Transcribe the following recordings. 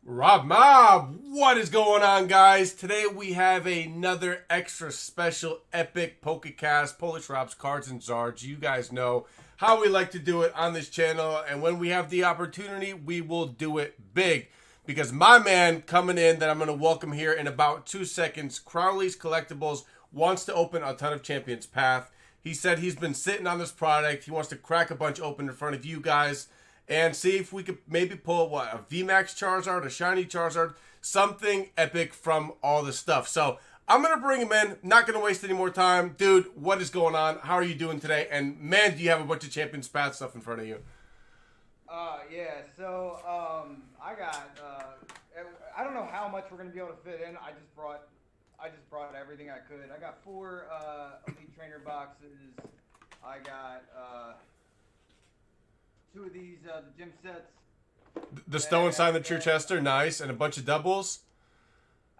Rob Mob, what is going on, guys? Today we have another extra special epic Pokecast, PolishRob's cards and Zards. You guys know how we like to do it on this channel, and when we have the opportunity, we will do it big. Because my man coming in that I'm going to welcome here in about 2 seconds, Crowley's Collectibles, wants to open a ton of Champions Path. He said he's been sitting on this product. He wants to crack a bunch open in front of you guys and see if we could maybe pull, a VMAX Charizard, a Shiny Charizard, something epic from all this stuff. So I'm going to bring him in. Not going to waste any more time. Dude, what is going on? How are you doing today? And man, do you have a bunch of Champions Path stuff in front of you. Yeah, so, I got, I don't know how much we're going to be able to fit in. I just brought everything I could. I got 4, Elite Trainer boxes. I got, 2 of these, the gym sets. The Stone Sign, the True Chester, nice. And a bunch of doubles.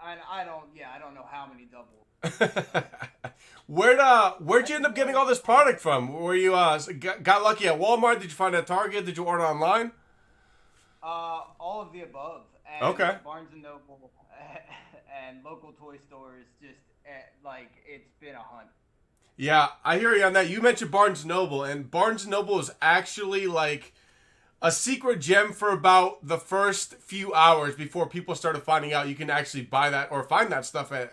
And I don't know how many doubles. Where'd you end up getting all this product from? Were you got lucky at Walmart? Did you find it at Target? Did you order online? All of the above. And Okay. Barnes and Noble and local toy stores. Just it's been a hunt. Yeah, I hear you on that. You mentioned Barnes & Noble, and Barnes & Noble is actually like a secret gem for about the first few hours before people started finding out you can actually buy that or find that stuff at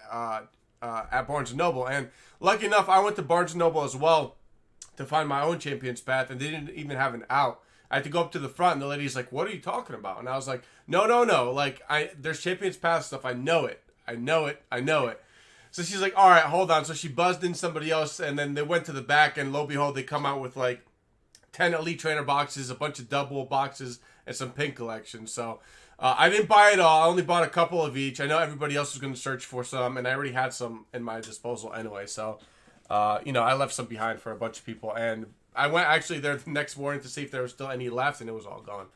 Barnes & Noble. And lucky enough, I went to Barnes & Noble as well to find my own Champions Path, and they didn't even have an out. I had to go up to the front, and the lady's like, "What are you talking about?" And I was like, No. Like, there's Champions Path stuff. I know it. So she's like, "All right, hold on." So she buzzed in somebody else, and then they went to the back, and lo and behold, they come out with like 10 Elite Trainer boxes, a bunch of double boxes, and some pink collections. So I didn't buy it all. I only bought a couple of each. I know everybody else was going to search for some, and I already had some in my disposal anyway. So, I left some behind for a bunch of people, and I went actually there the next morning to see if there was still any left, and it was all gone.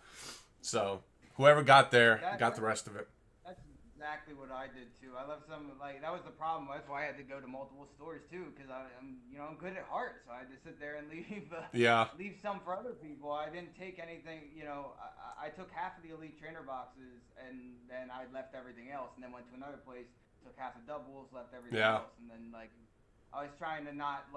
So whoever got there got the rest of it. That's exactly what I did too. I left some, that was the problem. That's why I had to go to multiple stores too, because I'm good at heart, so I had to sit there and leave some for other people. I didn't take anything. I took half of the Elite Trainer boxes, and then I left everything else, and then went to another place, took half the doubles, left everything else, and then I was trying to not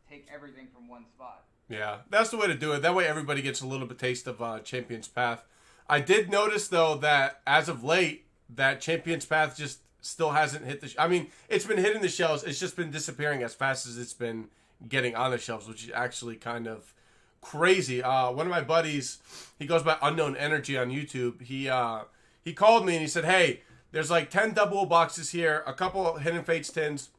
take everything from one spot. Yeah, that's the way to do it. That way everybody gets a little bit taste of Champions Path. I did notice, though, that as of late, that Champions Path just still hasn't hit the... I mean, it's been hitting the shelves. It's just been disappearing as fast as it's been getting on the shelves, which is actually kind of crazy. One of my buddies, he goes by Unknown Energy on YouTube. He called me and he said, "Hey, there's like 10 double boxes here, a couple Hidden Fates tins.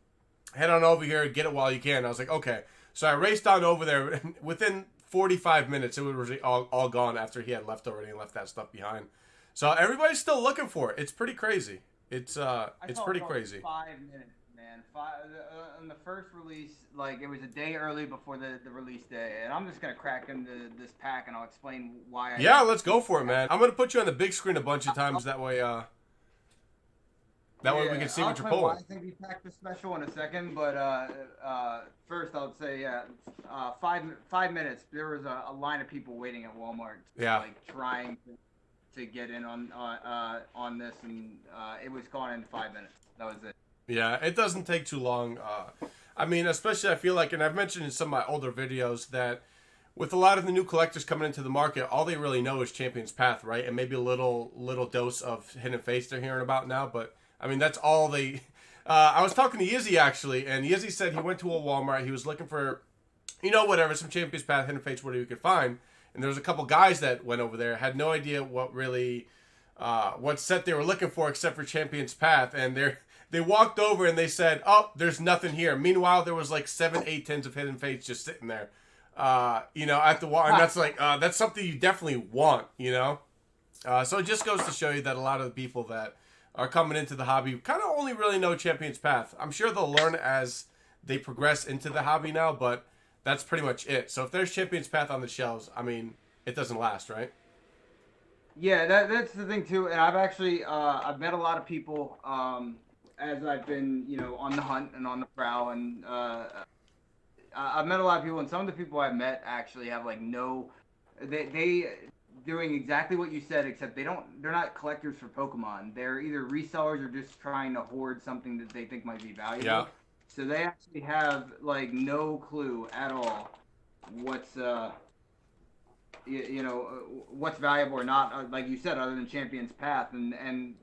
Head on over here, get it while you can." I was like, okay. So I raced on over there. And within 45 minutes, it was all gone after he had left already and left that stuff behind. So everybody's still looking for it. It's pretty crazy. It's pretty crazy. 5 minutes, man. On the first release, it was a day early before the release day, and I'm just gonna crack into this pack and I'll explain why. Yeah, let's go for it, man. I'm gonna put you on the big screen a bunch of times. That way we can see what you're pulling. I think we packed the special in a second, but first I would say 5 minutes. There was a line of people waiting at Walmart, trying to get in on this, and it was gone in 5 minutes. That was it. Yeah, it doesn't take too long. I mean, especially I feel like, and I've mentioned in some of my older videos that with a lot of the new collectors coming into the market, all they really know is Champions Path, right? And maybe a little dose of Hidden Fates they're hearing about now, but I mean, that's all they... I was talking to Yizzy, actually, and Yizzy said he went to a Walmart. He was looking for, whatever, some Champions Path, Hidden Fates, whatever he could find. And there was a couple guys that went over there, had no idea what set they were looking for except for Champions Path. And they walked over and they said, "Oh, there's nothing here." Meanwhile, there was 7, 8 tins of Hidden Fates just sitting there, at the wall. And that's that's something you definitely want, So it just goes to show you that a lot of the people that are coming into the hobby kind of only really know Champions Path. I'm sure they'll learn as they progress into the hobby now, but that's pretty much it. So if there's Champions Path on the shelves, I mean, it doesn't last, right? Yeah, that's the thing too. And I've actually I've met a lot of people as I've been on the hunt and on the prowl, and I've met a lot of people, and some of the people I've met actually have no, they doing exactly what you said, except they're not collectors for Pokemon. They're either resellers or just trying to hoard something that they think might be valuable. Yeah. So they actually have like no clue at all what's what's valuable or not, like you said, other than Champion's Path, and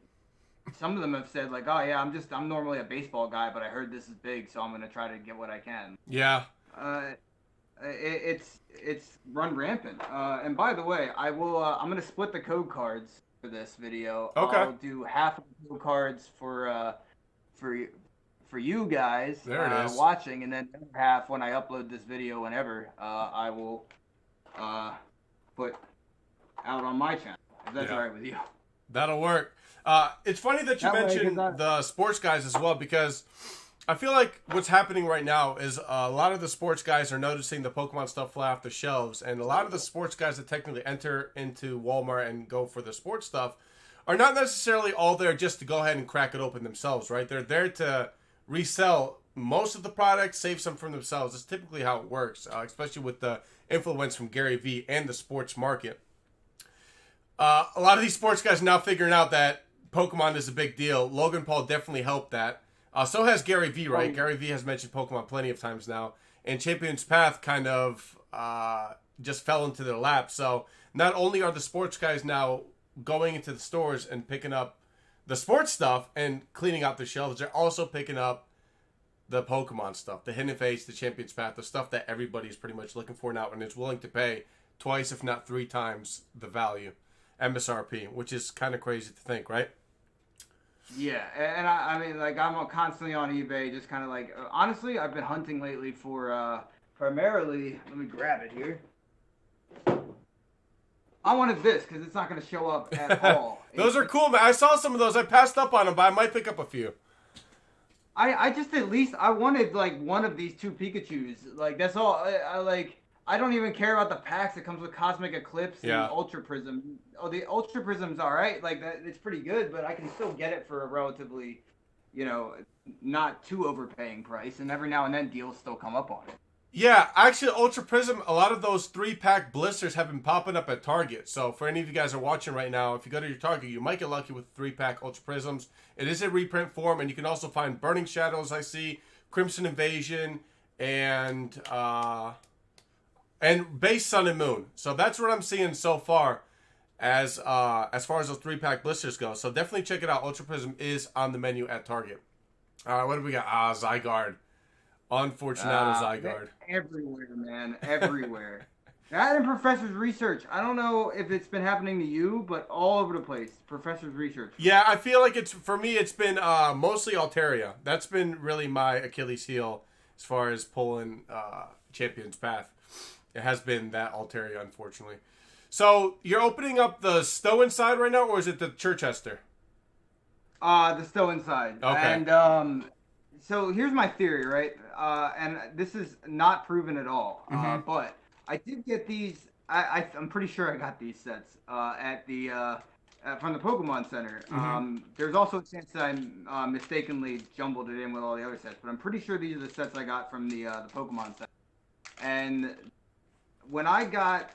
some of them have said like, oh yeah, I'm normally a baseball guy, but I heard this is big, so I'm gonna try to get what I can. Yeah. It's run rampant. And by the way, I'm gonna split the code cards for this video. Okay. I'll do half of the code cards for you guys watching, and then the other half when I upload this video whenever I will put out on my channel. If that's all right with you. That'll work. It's funny that you mentioned the sports guys as well, because I feel like what's happening right now is a lot of the sports guys are noticing the Pokemon stuff fly off the shelves, and a lot of the sports guys that technically enter into Walmart and go for the sports stuff are not necessarily all there just to go ahead and crack it open themselves, right? They're there to resell most of the products, save some for themselves. That's typically how it works, especially with the influence from Gary Vee and the sports market. A lot of these sports guys are now figuring out that Pokemon is a big deal. Logan Paul definitely helped that. So has Gary Vee, right? Gary Vee has mentioned Pokemon plenty of times now. And Champion's Path kind of just fell into their lap. So not only are the sports guys now going into the stores and picking up the sports stuff and cleaning out the shelves, they're also picking up the Pokemon stuff, the Hidden Fates, the Champion's Path, the stuff that everybody's pretty much looking for now and is willing to pay twice, if not 3 times the value, MSRP, which is kind of crazy to think, right? Yeah, and I mean, like, I'm constantly on eBay, just kind of like, honestly, I've been hunting lately for, primarily, let me grab it here. I wanted this, because it's not going to show up at all. Those are cool, man. I saw some of those. I passed up on them, but I might pick up a few. I just, at least, I wanted, like, one of these 2 Pikachus. Like, that's all. I don't even care about the packs. It comes with Cosmic Eclipse and Ultra Prism. Oh, the Ultra Prism's all right. Like, that, it's pretty good, but I can still get it for a relatively, not too overpaying price. And every now and then, deals still come up on it. Yeah, actually, Ultra Prism, a lot of those 3-pack blisters have been popping up at Target. So for any of you guys who are watching right now, if you go to your Target, you might get lucky with 3-pack Ultra Prisms. It is a reprint form, and you can also find Burning Shadows, I see, Crimson Invasion, and base Sun and Moon. So that's what I'm seeing so far as far as those 3-pack blisters go. So definitely check it out. Ultra Prism is on the menu at Target. All right, what do we got? Zygarde. Unfortunado Zygarde. Everywhere, man. Everywhere. That and Professor's Research. I don't know if it's been happening to you, but all over the place. Professor's Research. Yeah, I feel like for me, it's been mostly Altaria. That's been really my Achilles heel as far as pulling Champion's Path. It has been that Altaria, unfortunately. So, you're opening up the Stow Inside right now, or is it the Chichester? The Stow Inside. Okay. And, so here's my theory, right? And this is not proven at all. But I did get these. I'm pretty sure I got these sets at the from the Pokemon Center. There's also a chance that I mistakenly jumbled it in with all the other sets, but I'm pretty sure these are the sets I got from the Pokemon Center. And when I got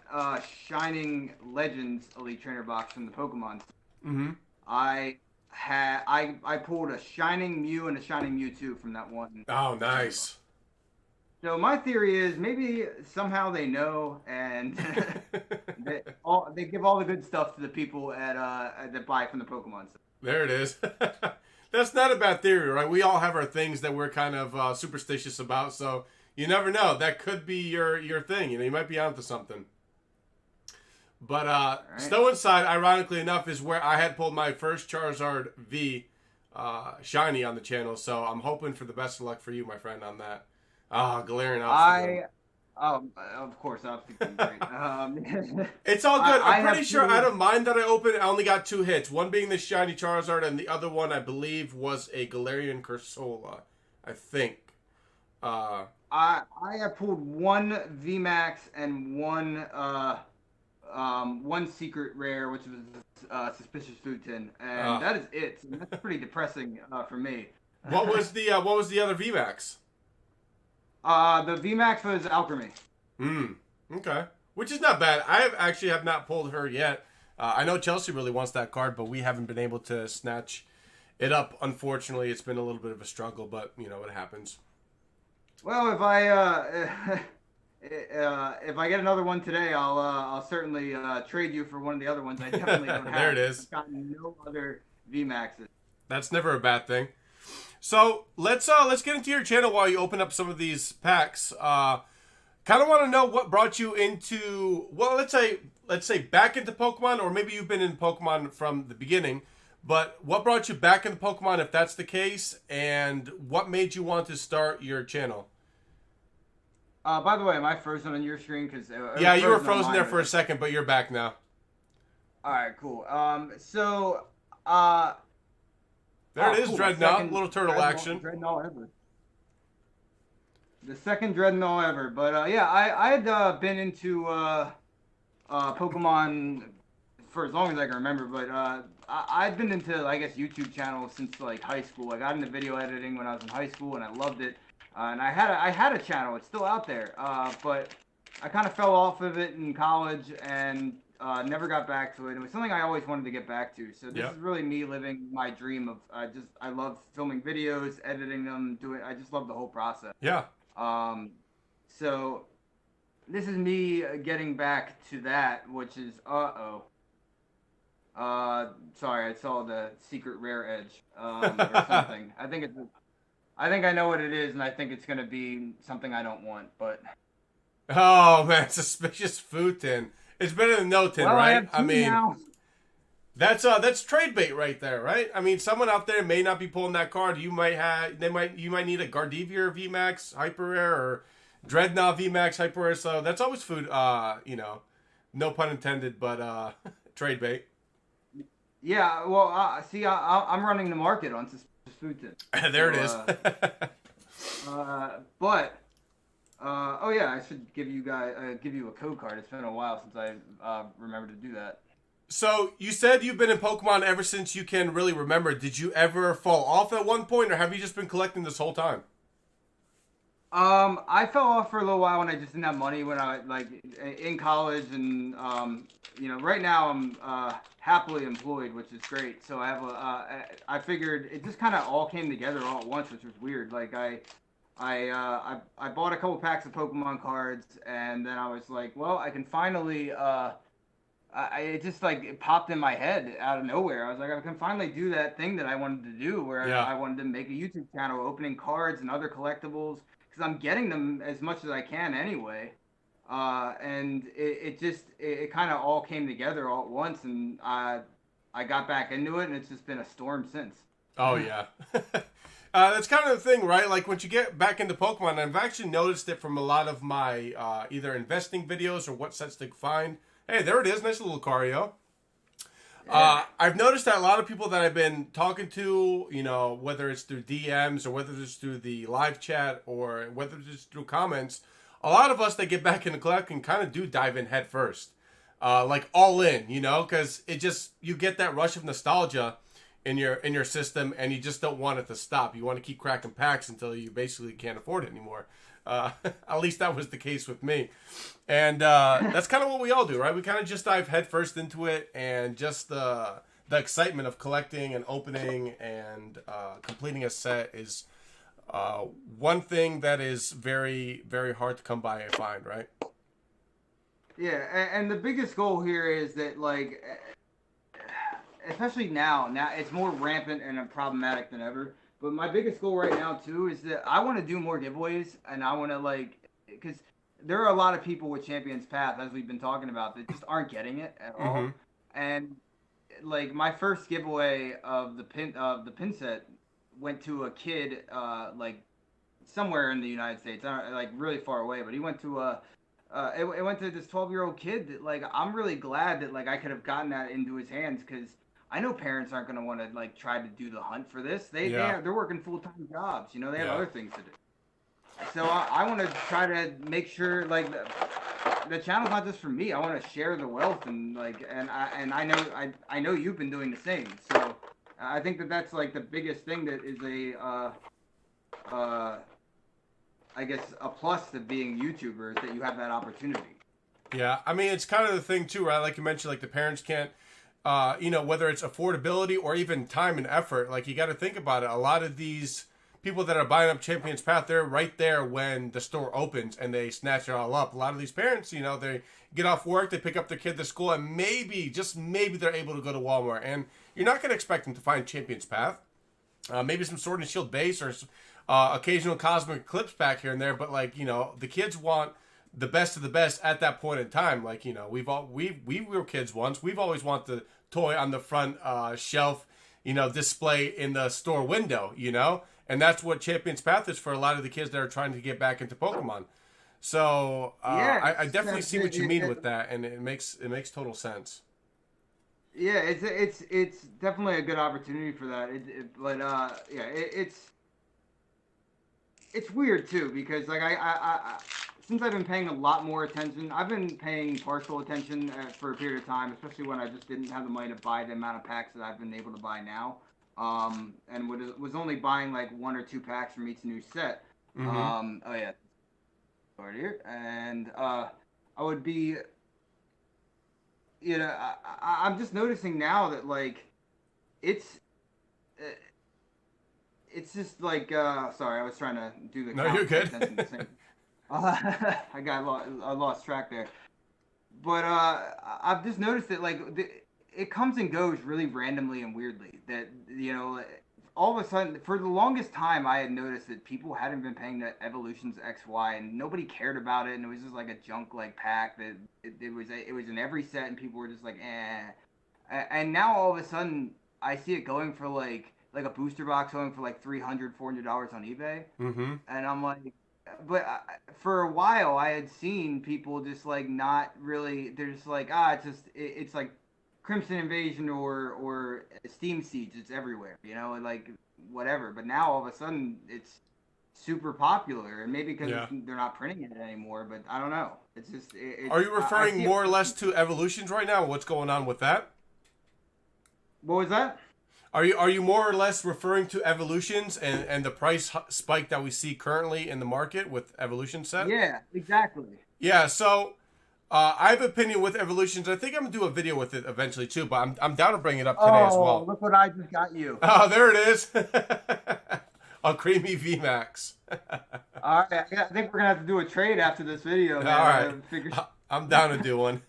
Shining Legends Elite Trainer box from the Pokemon Center, I pulled a Shining Mew and a Shining Mewtwo from that one. Oh, nice. So my theory is maybe somehow they know and they give all the good stuff to the people that buy from the Pokemon Center. There it is. That's not a bad theory, right? We all have our things that we're kind of superstitious about, so you never know. That could be your thing. You might be onto something. But right. Stow Inside, ironically enough, is where I had pulled my first Charizard V shiny on the channel. So I'm hoping for the best of luck for you, my friend, on that. Galarian Obstacle. Of course, Obstacle great. It's all good. I'm pretty sure out of mine that I opened, I only got 2 hits. One being the shiny Charizard, and the other one, I believe, was a Galarian Cursola, I think. I have pulled 1 VMAX and one secret rare, which was Suspicious Food Tin, and that is it. And that's pretty depressing for me. What was the other VMAX? The VMAX was Alchemy. Okay. which is not bad. I have not pulled her yet. I know Chelsea really wants that card, but we haven't been able to snatch it up. Unfortunately, it's been a little bit of a struggle, but you know, it happens. Well, if I get another one today, I'll certainly trade you for one of the other ones. I definitely don't have. There it is. I've gotten no other VMAXs. That's never a bad thing. So let's get into your channel while you open up some of these packs. Kind of want to know what brought you into, well, let's say back into Pokemon, or maybe you've been in Pokemon from the beginning. But what brought you back into Pokemon, if that's the case, and what made you want to start your channel? By the way, am I frozen on your screen? Cause yeah, you were frozen there for a second, but you're back now. All right, cool. There it is, cool. Dreadnought, little turtle action. Dreadnought ever. The second Dreadnought ever. But yeah, I had been into Pokemon for as long as I can remember. But I've been into, I guess, YouTube channels since like high school. I got into video editing when I was in high school, and I loved it. And I had a channel. It's still out there. But I kind of fell off of it in college and never got back to it. It was something I always wanted to get back to. So this is really me living my dream of I love filming videos, editing them, I just love the whole process. Yeah. So this is me getting back to that, which is sorry, I saw the secret rare edge or something. I think I know what it is, and I think it's gonna be something I don't want. But oh man, suspicious food tin. It's better than no tin, well, right? I mean, now. That's trade bait right there, right? I mean, someone out there may not be pulling that card. You might need a Gardevoir VMAX Hyper Rare or Dreadnought VMAX Hyper Rare. So that's always food. You know, no pun intended, but trade bait. Yeah, well, see, I'm running the market on suspicious food tin. There it is. But. Oh yeah, I should give you a code card. It's been a while since I remembered to do that. So you said you've been in Pokemon ever since you can really remember. Did you ever fall off at one point, or have you just been collecting this whole time? I fell off for a little while when I just didn't have money when I in college, and you know, right now I'm happily employed, which is great. So I have I figured it just kind of all came together all at once, which was weird. Like I bought a couple packs of Pokemon cards, and then I was like, well, I can finally, it just like it popped in my head out of nowhere. I was like, I can finally do that thing that I wanted to do, where I wanted to make a YouTube channel opening cards and other collectibles, because I'm getting them as much as I can anyway. And it kind of all came together all at once, and I got back into it, and it's just been a storm since. Oh yeah. That's kind of the thing, right? Like, once you get back into Pokemon, I've actually noticed it from a lot of my either investing videos or what sets to find. Hey, there it is. Nice little Lucario. Yeah. I've noticed that a lot of people that I've been talking to, you know, whether it's through DMs or whether it's through the live chat or whether it's through comments, a lot of us that get back into collecting kind of do dive in head first. Like, all in, you know, because you get that rush of nostalgia in your system, and you just don't want it to stop. You want to keep cracking packs until you basically can't afford it anymore. At least that was the case with me. And that's kind of what we all do, right? We kind of just dive headfirst into it, and just the excitement of collecting and opening and completing a set is one thing that is very, very hard to come by, I find, right? Yeah, and the biggest goal here is that, like, especially now it's more rampant and problematic than ever. But my biggest goal right now too is that I want to do more giveaways, and I want to, because there are a lot of people with Champions Path, as we've been talking about, that just aren't getting it at all. And like, my first giveaway of the pin set went to a kid like somewhere in the United States, like really far away, but he went to it went to this 12-year-old kid that, like, I'm really glad that, like, I could have gotten that into his hands, because I know parents aren't going to want to, like, try to do the hunt for this. They're working full-time jobs, you know, they have other things to do. So I want to try to make sure, like, the channel's not just for me. I want to share the wealth, and, like, and I know you've been doing the same. So I think that's, like, the biggest thing that is I guess a plus to being YouTuber, is that you have that opportunity. Yeah, I mean, it's kind of the thing too, right? Like you mentioned, like the parents can't, whether it's affordability or even time and effort. Like you got to think about it. A lot of these people that are buying up Champions Path, they're right there when the store opens and they snatch it all up. A lot of these parents, they get off work, they pick up their kid to school, and maybe, just maybe, they're able to go to Walmart. And you're not going to expect them to find Champions Path. Maybe some Sword and Shield base or occasional Cosmic Eclipse back here and there. But the kids want the best of the best at that point in time. We were kids once. We've always wanted the toy on the front shelf, display in the store window, and that's what Champions Path is for a lot of the kids that are trying to get back into Pokemon. So I definitely see what you mean with that, and it makes total sense. Yeah, it's definitely a good opportunity for that. It's weird too because I since I've been paying a lot more attention, I've been paying partial attention for a period of time, especially when I just didn't have the money to buy the amount of packs that I've been able to buy now. And was only buying like 1 or 2 packs from each new set. Mm-hmm. Oh yeah, right here, and I would be, I'm just noticing now that it's just sorry, I was trying to do the. No, you're good. I lost track there, but I've just noticed that it comes and goes really randomly and weirdly. That all of a sudden, for the longest time, I had noticed that people hadn't been paying the Evolutions XY, and nobody cared about it, and it was just like a junk pack that it was in every set, and people were just like, eh. And now all of a sudden, I see it going for like a booster box going for like $300, $400 on eBay, and I'm like. But for a while, I had seen people just not really. They're just it's like Crimson Invasion or Steam Siege. It's everywhere, whatever. But now all of a sudden, it's super popular, and maybe because they're not printing it anymore. But I don't know. It's just. Are you referring more or less to Evolutions right now? What's going on with that? What was that? Are you more or less referring to Evolutions and the price spike that we see currently in the market with Evolution set? Yeah, exactly. Yeah, so I have an opinion with Evolutions. I think I'm going to do a video with it eventually too, but I'm down to bring it up today as well. Oh, look what I just got you. Oh, there it is. A creamy VMAX. All right, I think we're going to have to do a trade after this video. Man. All right. I'm down to do one.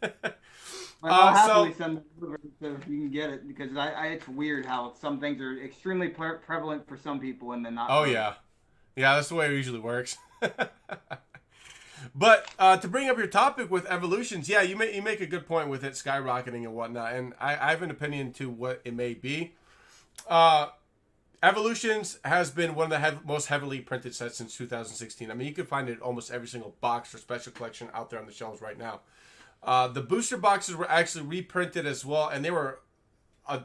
I'll happily send it over if you can get it, because it's weird how some things are extremely prevalent for some people and then not. Oh, yeah. Yeah, that's the way it usually works. But to bring up your topic with Evolutions, yeah, you make a good point with it skyrocketing and whatnot, and I have an opinion to what it may be. Evolutions has been one of the most heavily printed sets since 2016. I mean, you can find it in almost every single box or special collection out there on the shelves right now. The booster boxes were actually reprinted as well, and they were a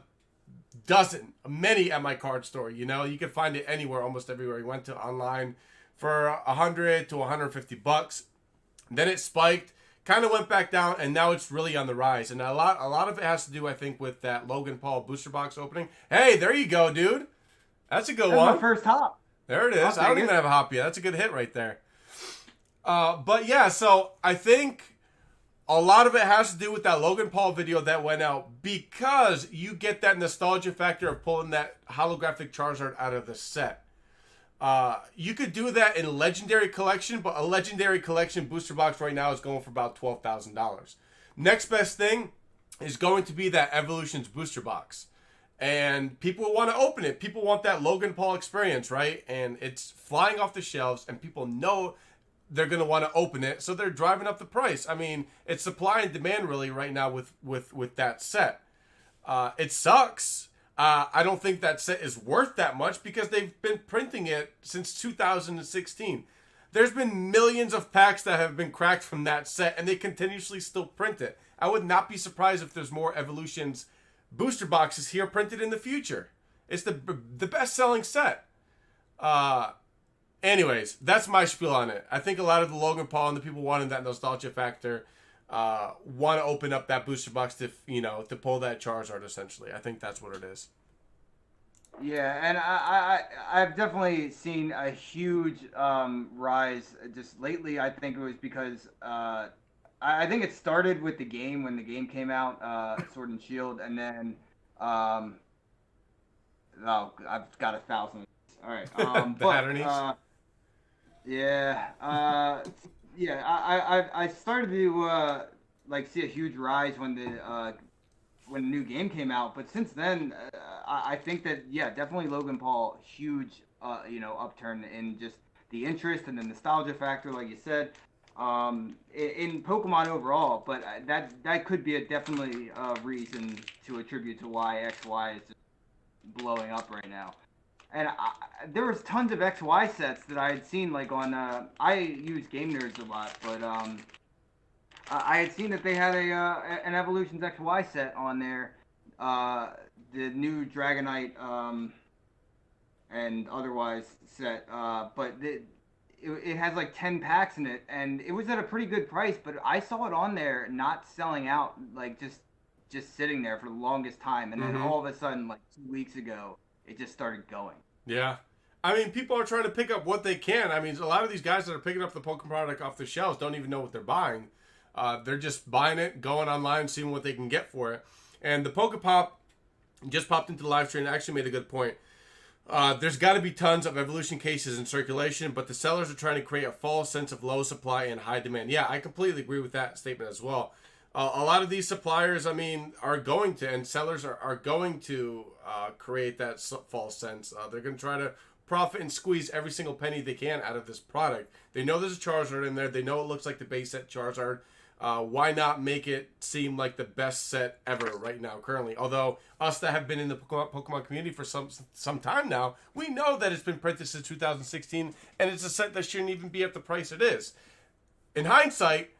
dozen, many at my card store. You could find it anywhere, almost everywhere you went to online for $100 to $150. Then it spiked, kind of went back down, and now it's really on the rise. And a lot of it has to do, I think, with that Logan Paul booster box opening. Hey, there you go, dude. That's a good one. That's my first hop. There it is. I don't even have a hop yet. That's a good hit right there. But yeah, so I think a lot of it has to do with that Logan Paul video that went out, because you get that nostalgia factor of pulling that holographic Charizard out of the set. You could do that in Legendary Collection, but a Legendary Collection booster box right now is going for about $12,000. Next best thing is going to be that Evolutions booster box. And people want to open it. People want that Logan Paul experience, right? And it's flying off the shelves, and people know they're going to want to open it, so they're driving up the price. I mean, it's supply and demand really right now with that set. It sucks. I don't think that set is worth that much because they've been printing it since 2016. There's been millions of packs that have been cracked from that set, and they continuously still print it. I would not be surprised if there's more Evolutions booster boxes here printed in the future. It's the best-selling set. Anyways, that's my spiel on it. I think a lot of the Logan Paul and the people wanting that nostalgia factor want to open up that booster box to pull that Charizard, essentially. I think that's what it is. Yeah, and I've definitely seen a huge rise just lately. I think it was because I I think it started with the game when the game came out, Sword and Shield, and then oh, I've got 1,000. All right, yeah, I started to like see a huge rise when the new game came out, but since then, I think that definitely Logan Paul, huge upturn in just the interest and the nostalgia factor, like you said, in Pokemon overall. But that could be definitely a reason to attribute to why XY is just blowing up right now. And there was tons of XY sets that I had seen, like on I use Game Nerds a lot, but I had seen that they had an Evolutions XY set on there, the new Dragonite and otherwise set, but it has like 10 packs in it, and it was at a pretty good price, but I saw it on there not selling out, like just sitting there for the longest time, and then all of a sudden, like 2 weeks ago, it just started going. Yeah. I mean, people are trying to pick up what they can. I mean, a lot of these guys that are picking up the Pokemon product off the shelves don't even know what they're buying. They're just buying it, going online, seeing what they can get for it. And the Pokepop just popped into the live stream and actually made a good point. There's got to be tons of evolution cases in circulation, but the sellers are trying to create a false sense of low supply and high demand. Yeah, I completely agree with that statement as well. A lot of these suppliers, I mean, are going to, and sellers are going to create that false sense. They're going to try to profit and squeeze every single penny they can out of this product. They know there's a Charizard in there. They know it looks like the base set Charizard. Why not make it seem like the best set ever right now, currently? Although us that have been in the Pokemon community for some time now, we know that it's been printed since 2016, and it's a set that shouldn't even be at the price it is. In hindsight,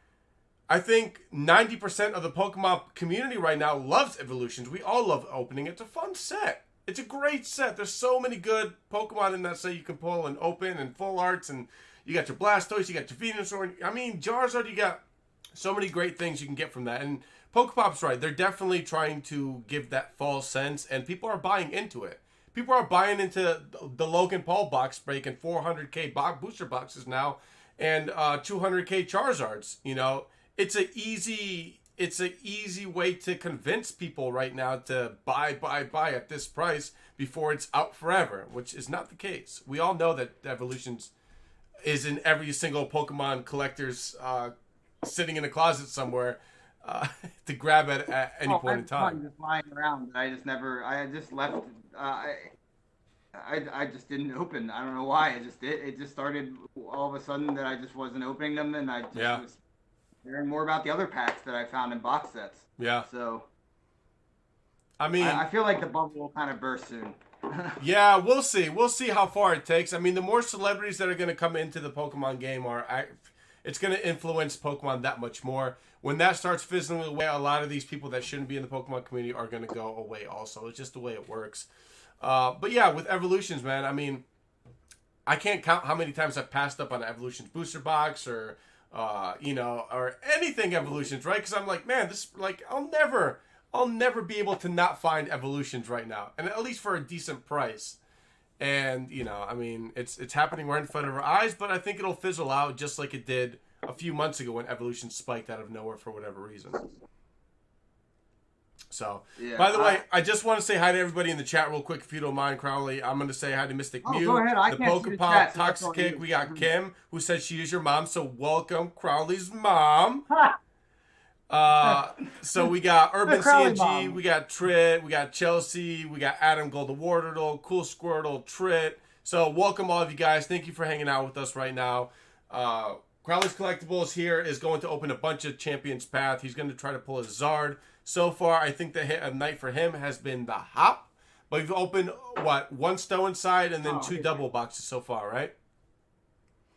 I think 90% of the Pokemon community right now loves Evolutions. We all love opening. It's a fun set. It's a great set. There's so many good Pokemon in that set you can pull and open, and full arts, and you got your Blastoise, you got your Venusaur. I mean, Charizard, you got so many great things you can get from that. And Pokepop's right. They're definitely trying to give that false sense, and people are buying into it. People are buying into the Logan Paul box break and 400k booster boxes now, and 200k Charizards. You know, it's an easy way to convince people right now to buy at this price before it's out forever, which is not the case. We all know that Evolutions is in every single Pokemon collector's sitting in a closet somewhere to grab at any point in time. Just lying around. I just left. I just didn't open. I don't know why. It just started all of a sudden that I just wasn't opening them, and I just was hearing more about the other packs that I found in box sets. Yeah. So, I mean, I feel like the bubble will kind of burst soon. Yeah, we'll see. We'll see how far it takes. I mean, the more celebrities that are going to come into the Pokemon game it's going to influence Pokemon that much more. When that starts fizzling away, a lot of these people that shouldn't be in the Pokemon community are going to go away also. It's just the way it works. But yeah, with Evolutions, man, I mean, I can't count how many times I've passed up on an Evolutions booster box or anything Evolutions, right? Because I'm like, man, I'll never be able to not find Evolutions right now, and at least for a decent price. And, I mean, it's happening right in front of our eyes, but I think it'll fizzle out just like it did a few months ago when Evolution spiked out of nowhere for whatever reason. So, by the way, I just want to say hi to everybody in the chat real quick, if you don't mind, Crowley. I'm going to say hi to Mystic Mew, go ahead. the Pokepop, Toxic Kick. We got Kim, who said she is your mom, so welcome, Crowley's mom. So we got Urban CNG, we got Trit, we got Chelsea, we got Adam Golden Wardle, Cool Squirtle, Trit. So welcome all of you guys. Thank you for hanging out with us right now. Crowley's Collectibles here is going to open a bunch of Champions Path. He's going to try to pull a Zard. So far, I think the hit of night for him has been the Hop. But we've opened, one Stow inside and then two double boxes so far, right?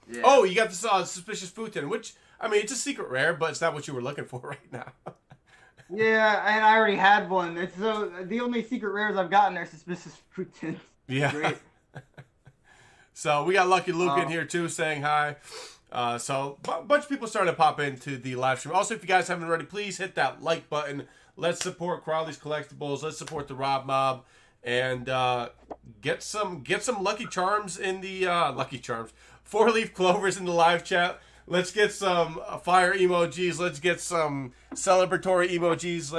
Yeah. Oh, you got this Suspicious Futon, which... I mean, it's a secret rare, but it's not what you were looking for right now. Yeah, and I already had one. So the only secret rares I've gotten are Suspicious Fruitins. Yeah. Great. So we got Lucky Luke in here too, saying hi. So a bunch of people starting to pop into the live stream. Also, if you guys haven't already, please hit that like button. Let's support Crowley's Collectibles. Let's support the Rob Mob, and get some Lucky Charms in the Lucky Charms, 4-leaf clovers in the live chat. Let's get some fire emojis. Let's get some celebratory emojis.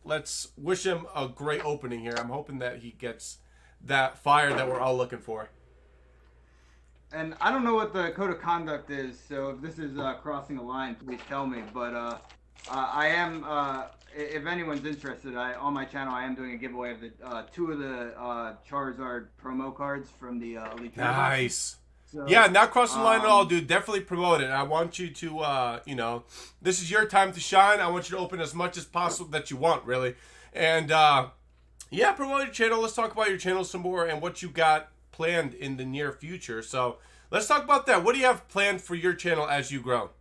Let's wish him a great opening here. I'm hoping that he gets that fire that we're all looking for. And I don't know what the code of conduct is, so if this is crossing a line, please tell me. But I am, if anyone's interested, on my channel I am doing a giveaway of the 2 of the Charizard promo cards from the Elite. Nice. So, yeah, not crossing the line at all, dude. Definitely promote it. I want you to, this is your time to shine. I want you to open as much as possible that you want, really. And, yeah, promote your channel. Let's talk about your channel some more and what you got planned in the near future. So let's talk about that. What do you have planned for your channel as you grow?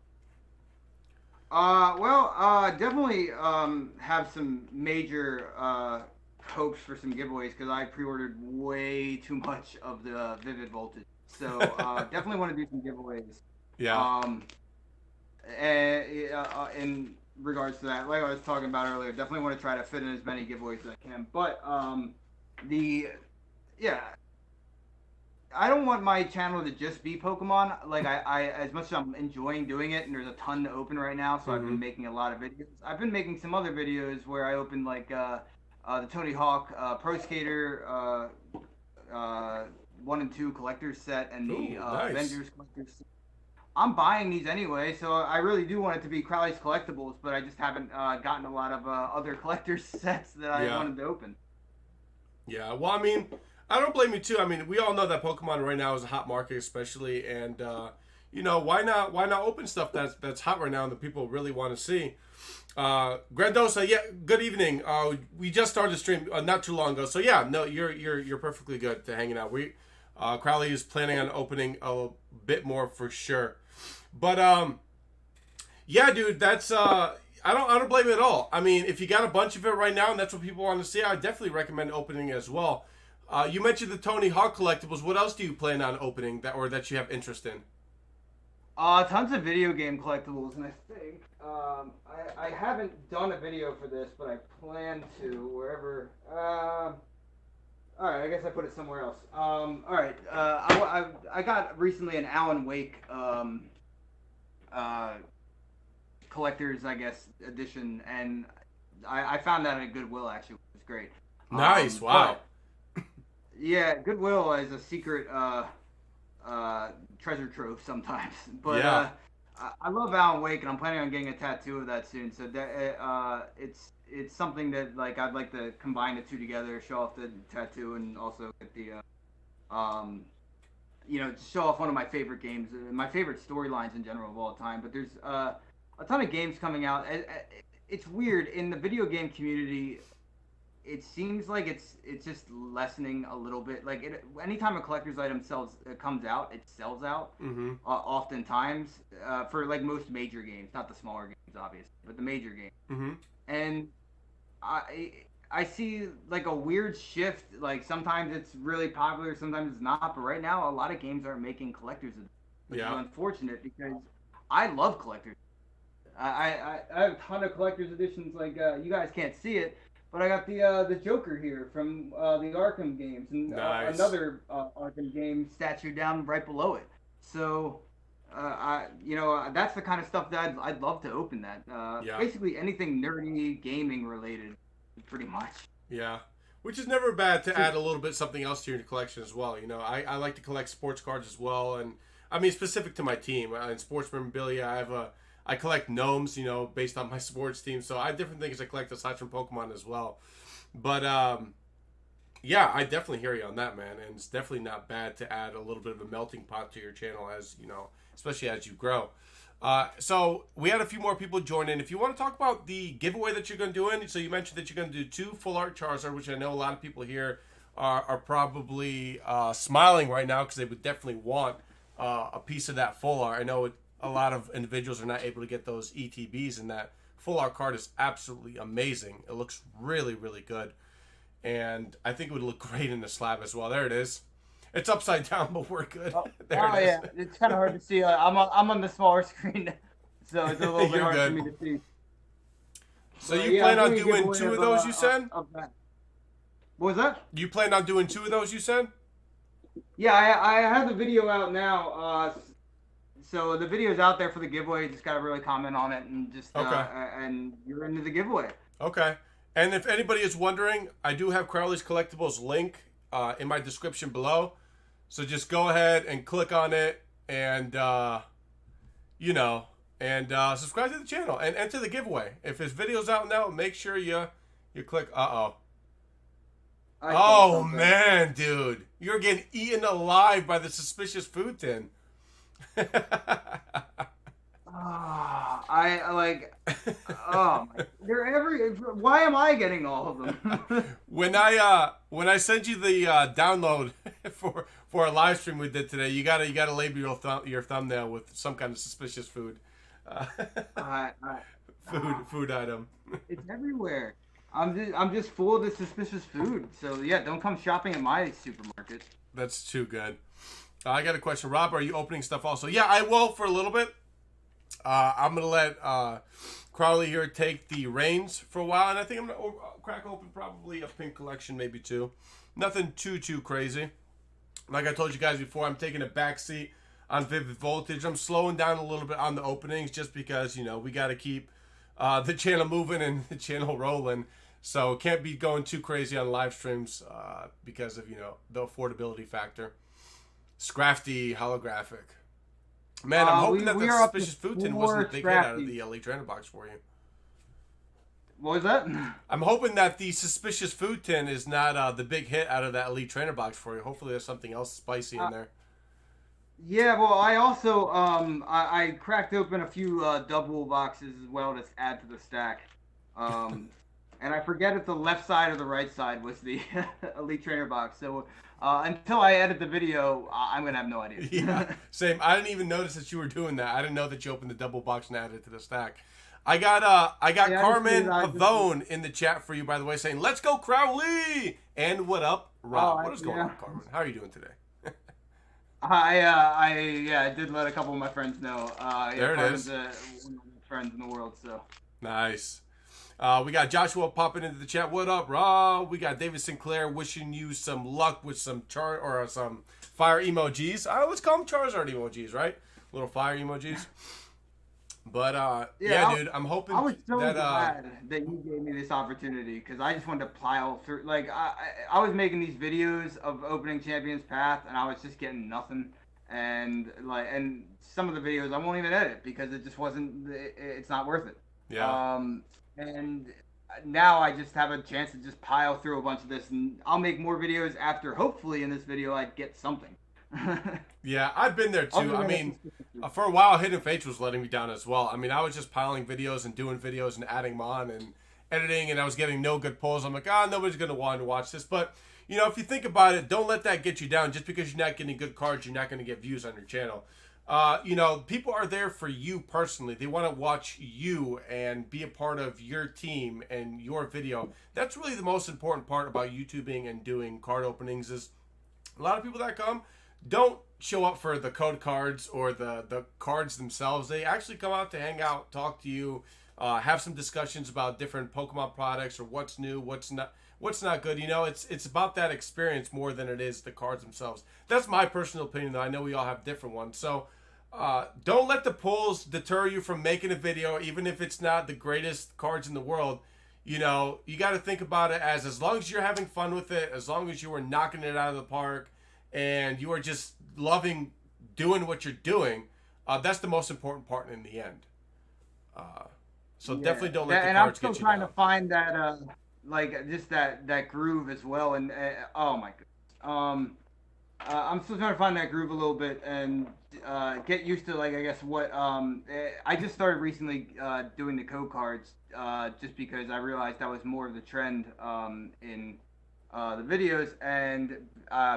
Definitely have some major hopes for some giveaways because I pre-ordered way too much of the Vivid Voltage. So definitely want to do some giveaways. Yeah. In regards to that, like I was talking about earlier, definitely want to try to fit in as many giveaways as I can. But I don't want my channel to just be Pokemon. Like I as much as I'm enjoying doing it, and there's a ton to open right now, so I've been making a lot of videos. I've been making some other videos where I open like the Tony Hawk Pro Skater 1 and 2 collector's set and the nice. Avengers collector's set. I'm buying these anyway, so I really do want it to be Crowley's Collectibles, but I just haven't gotten a lot of other collector's sets that I wanted to open. Yeah, well, I mean, I don't blame you too. I mean, we all know that Pokemon right now is a hot market, especially, and why not open stuff that's hot right now and that people really want to see. Grandosa, yeah, good evening. We just started the stream not too long ago, so yeah, no, you're perfectly good to hanging out. Crowley is planning on opening a bit more for sure, but yeah, dude, that's I don't blame it at all. I mean, if you got a bunch of it right now and that's what people want to see, I definitely recommend opening as well. You mentioned the Tony Hawk collectibles. What else do you plan on opening that you have interest in? Tons of video game collectibles, and I think I haven't done a video for this, but I plan to wherever. All right, I guess I put it somewhere else. All right, I got recently an Alan Wake collector's, I guess, edition, and I found that at Goodwill actually, which was great. Nice, wow. Yeah, Goodwill is a secret treasure trove sometimes. But yeah. I love Alan Wake, and I'm planning on getting a tattoo of that soon. So that it's something that like I'd like to combine the two together, show off the tattoo, and also get the show off one of my favorite games, my favorite storylines in general of all time. But there's a ton of games coming out. It's weird in the video game community. It seems like it's just lessening a little bit. Like anytime a collector's item comes out, it sells out. Oftentimes for like most major games, not the smaller games, obviously, but the major games. And I see like a weird shift. Like sometimes it's really popular, sometimes it's not. But right now, a lot of games aren't making collector's editions, which is unfortunate because I love collector's. I have a ton of collector's editions. Like you guys can't see it. But I got the Joker here from the Arkham games, and nice. Another Arkham game statue down right below it. So, that's the kind of stuff that I'd love to open. That basically anything nerdy gaming related, pretty much. Yeah, which is never bad to add a little bit something else to your collection as well. You know, I like to collect sports cards as well, and I mean specific to my team in sports memorabilia. I collect gnomes, based on my sports team. So I have different things I collect aside from Pokemon as well. But, yeah, I definitely hear you on that, man. And it's definitely not bad to add a little bit of a melting pot to your channel as, especially as you grow. So we had a few more people join in. If you want to talk about the giveaway that you're going to do so you mentioned that you're going to do 2 full art Charizard, which I know a lot of people here are probably smiling right now because they would definitely want a piece of that full art. I know a lot of individuals are not able to get those ETBs, and that full art card is absolutely amazing. It looks really, really good, and I think it would look great in the slab as well. There it is. It's upside down, but we're good. There it is. Yeah, it's kind of hard to see. I'm on the smaller screen, so it's a little bit hard for me to see. So you plan on doing 2 of those? You said. What was that? You plan on doing 2 of those? You said. Yeah, I have the video out now. so the video's out there for the giveaway. You just gotta really comment on it and just and you're into the giveaway. Okay. And if anybody is wondering, I do have Crowley's Collectibles link in my description below. So just go ahead and click on it and subscribe to the channel and enter the giveaway. If his video's out now, make sure you click. Oh man, dude, you're getting eaten alive by the suspicious food tin. Why am I getting all of them? When I send you the download for a live stream we did today, you gotta label your thumbnail with some kind of suspicious food. Food item. It's everywhere. I'm just full of the suspicious food. So yeah, don't come shopping at my supermarket. That's too good. I got a question, Rob. Are you opening stuff also? Yeah, I will for a little bit. I'm gonna let Crowley here take the reins for a while, and I think I'm gonna crack open probably a pink collection, maybe two. Nothing too crazy. Like I told you guys before, I'm taking a back seat on Vivid Voltage. I'm slowing down a little bit on the openings just because we got to keep the channel moving and the channel rolling. So can't be going too crazy on live streams because of the affordability factor. Scrafty holographic. Man, I'm hoping that the suspicious food tin wasn't a big hit out of the Elite Trainer box for you. What was that? I'm hoping that the suspicious food tin is not the big hit out of that Elite Trainer box for you. Hopefully there's something else spicy in there. Yeah, well, I also I cracked open a few double boxes as well to add to the stack. And I forget if the left side or the right side was the Elite Trainer box. So until I edit the video, I'm going to have no idea. Yeah, same. I didn't even notice that you were doing that. I didn't know that you opened the double box and added it to the stack. I got Carmen Pavone in the chat for you, by the way, saying, "Let's go, Crowley!" And what up, Rob? What is going on, Carmen? How are you doing today? I did let a couple of my friends know. There it is. One of my friends in the world, so. Nice. We got Joshua popping into the chat. What up, Rob? We got David Sinclair wishing you some luck with some some fire emojis. I always call them Charizard emojis, right? Little fire emojis. But dude, I'm hoping I was so glad that you gave me this opportunity because I just wanted to plow through. Like I was making these videos of opening Champions Path, and I was just getting nothing. And some of the videos I won't even edit because it just wasn't. It's not worth it. Yeah. And now I just have a chance to just pile through a bunch of this, and I'll make more videos after. Hopefully, in this video, I get something. Yeah, I've been there too. I mean, for a while, Hidden Fates was letting me down as well. I mean, I was just piling videos and doing videos and adding them on and editing, and I was getting no good pulls. I'm like, nobody's going to want to watch this. But, if you think about it, don't let that get you down. Just because you're not getting good cards, you're not going to get views on your channel. People are there for you personally. They want to watch you and be a part of your team and your video. That's really the most important part about YouTubing and doing card openings is a lot of people that come don't show up for the code cards or the cards themselves. They actually come out to hang out, talk to you, have some discussions about different Pokemon products or what's new, what's not good. It's about that experience more than it is the cards themselves. That's my personal opinion, though. I know we all have different ones. So don't let the pulls deter you from making a video, even if it's not the greatest cards in the world. You got to think about it as long as you're having fun with it, as long as you are knocking it out of the park, and you are just loving doing what you're doing, that's the most important part in the end. Definitely don't let the cards get you down. And I'm still trying to find that, just that groove as well. And oh my goodness, I'm still trying to find that groove a little bit and get used to what I just started recently doing the code cards just because I realized that was more of the trend in the videos, and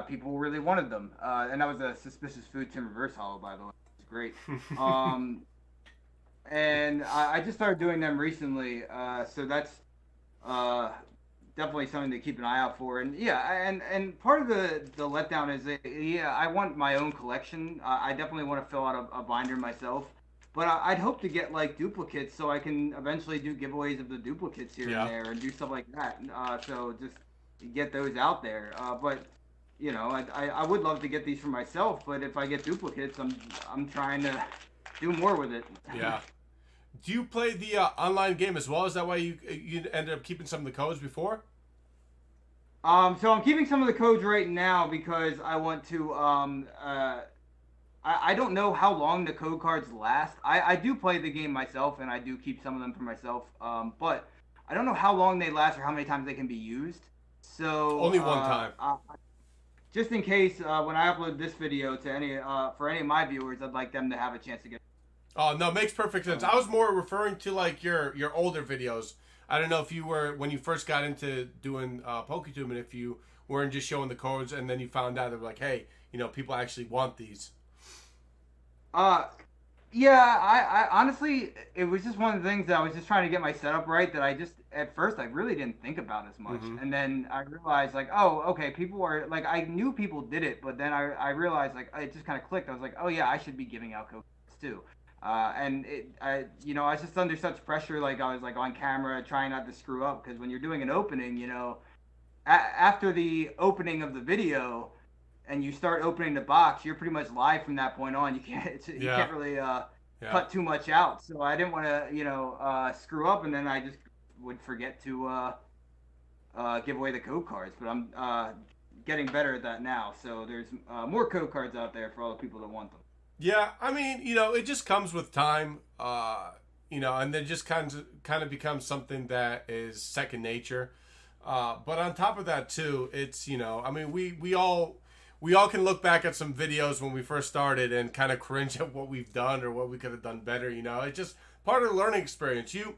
people really wanted them. And that was a Suspicious Food Tin Reverse Hollow, by the way. It's great. And I just started doing them recently, so that's definitely something to keep an eye out for. And and part of the letdown is I want my own collection. I definitely want to fill out a binder myself. But I'd hope to get duplicates so I can eventually do giveaways of the duplicates here and there and do stuff like that. So just get those out there. But you know, I would love to get these for myself, but if I get duplicates, I'm trying to do more with it. Yeah. Do you play the online game as well? Is that why you ended up keeping some of the codes before? So I'm keeping some of the codes right now because I want to. I don't know how long the code cards last. I do play the game myself, and I do keep some of them for myself. But I don't know how long they last or how many times they can be used. So only one time. Just in case when I upload this video to any for any of my viewers, I'd like them to have a chance to get. Oh no, makes perfect sense. I was more referring to like your older videos. I don't know if you were when you first got into doing Poketube, and if you weren't just showing the codes, and then you found out they were like, hey, you know, people actually want these. Yeah, I honestly, it was just one of the things that I was just trying to get my setup right that I just, at first, I really didn't think about as much. Mm-hmm. And then I realized, like, oh, okay, people are, like, I knew people did it, but then I realized, like, it just kind of clicked. I was like, oh, yeah, I should be giving out codes too. And you know, I was just under such pressure, like, I was, like, on camera trying not to screw up, because when you're doing an opening, you know, after the opening of the video, and you start opening the box, you're pretty much live from that point on. You can't really cut too much out. So I didn't want to, you know, screw up, and then I just would forget to give away the code cards. But I'm getting better at that now. So there's more code cards out there for all the people that want them. Yeah, I mean, you know, it just comes with time, you know, and then just kind of becomes something that is second nature. But on top of that too, it's, you know, I mean, we all can look back at some videos when we first started and kind of cringe at what we've done or what we could have done better. You know, it's just part of the learning experience. You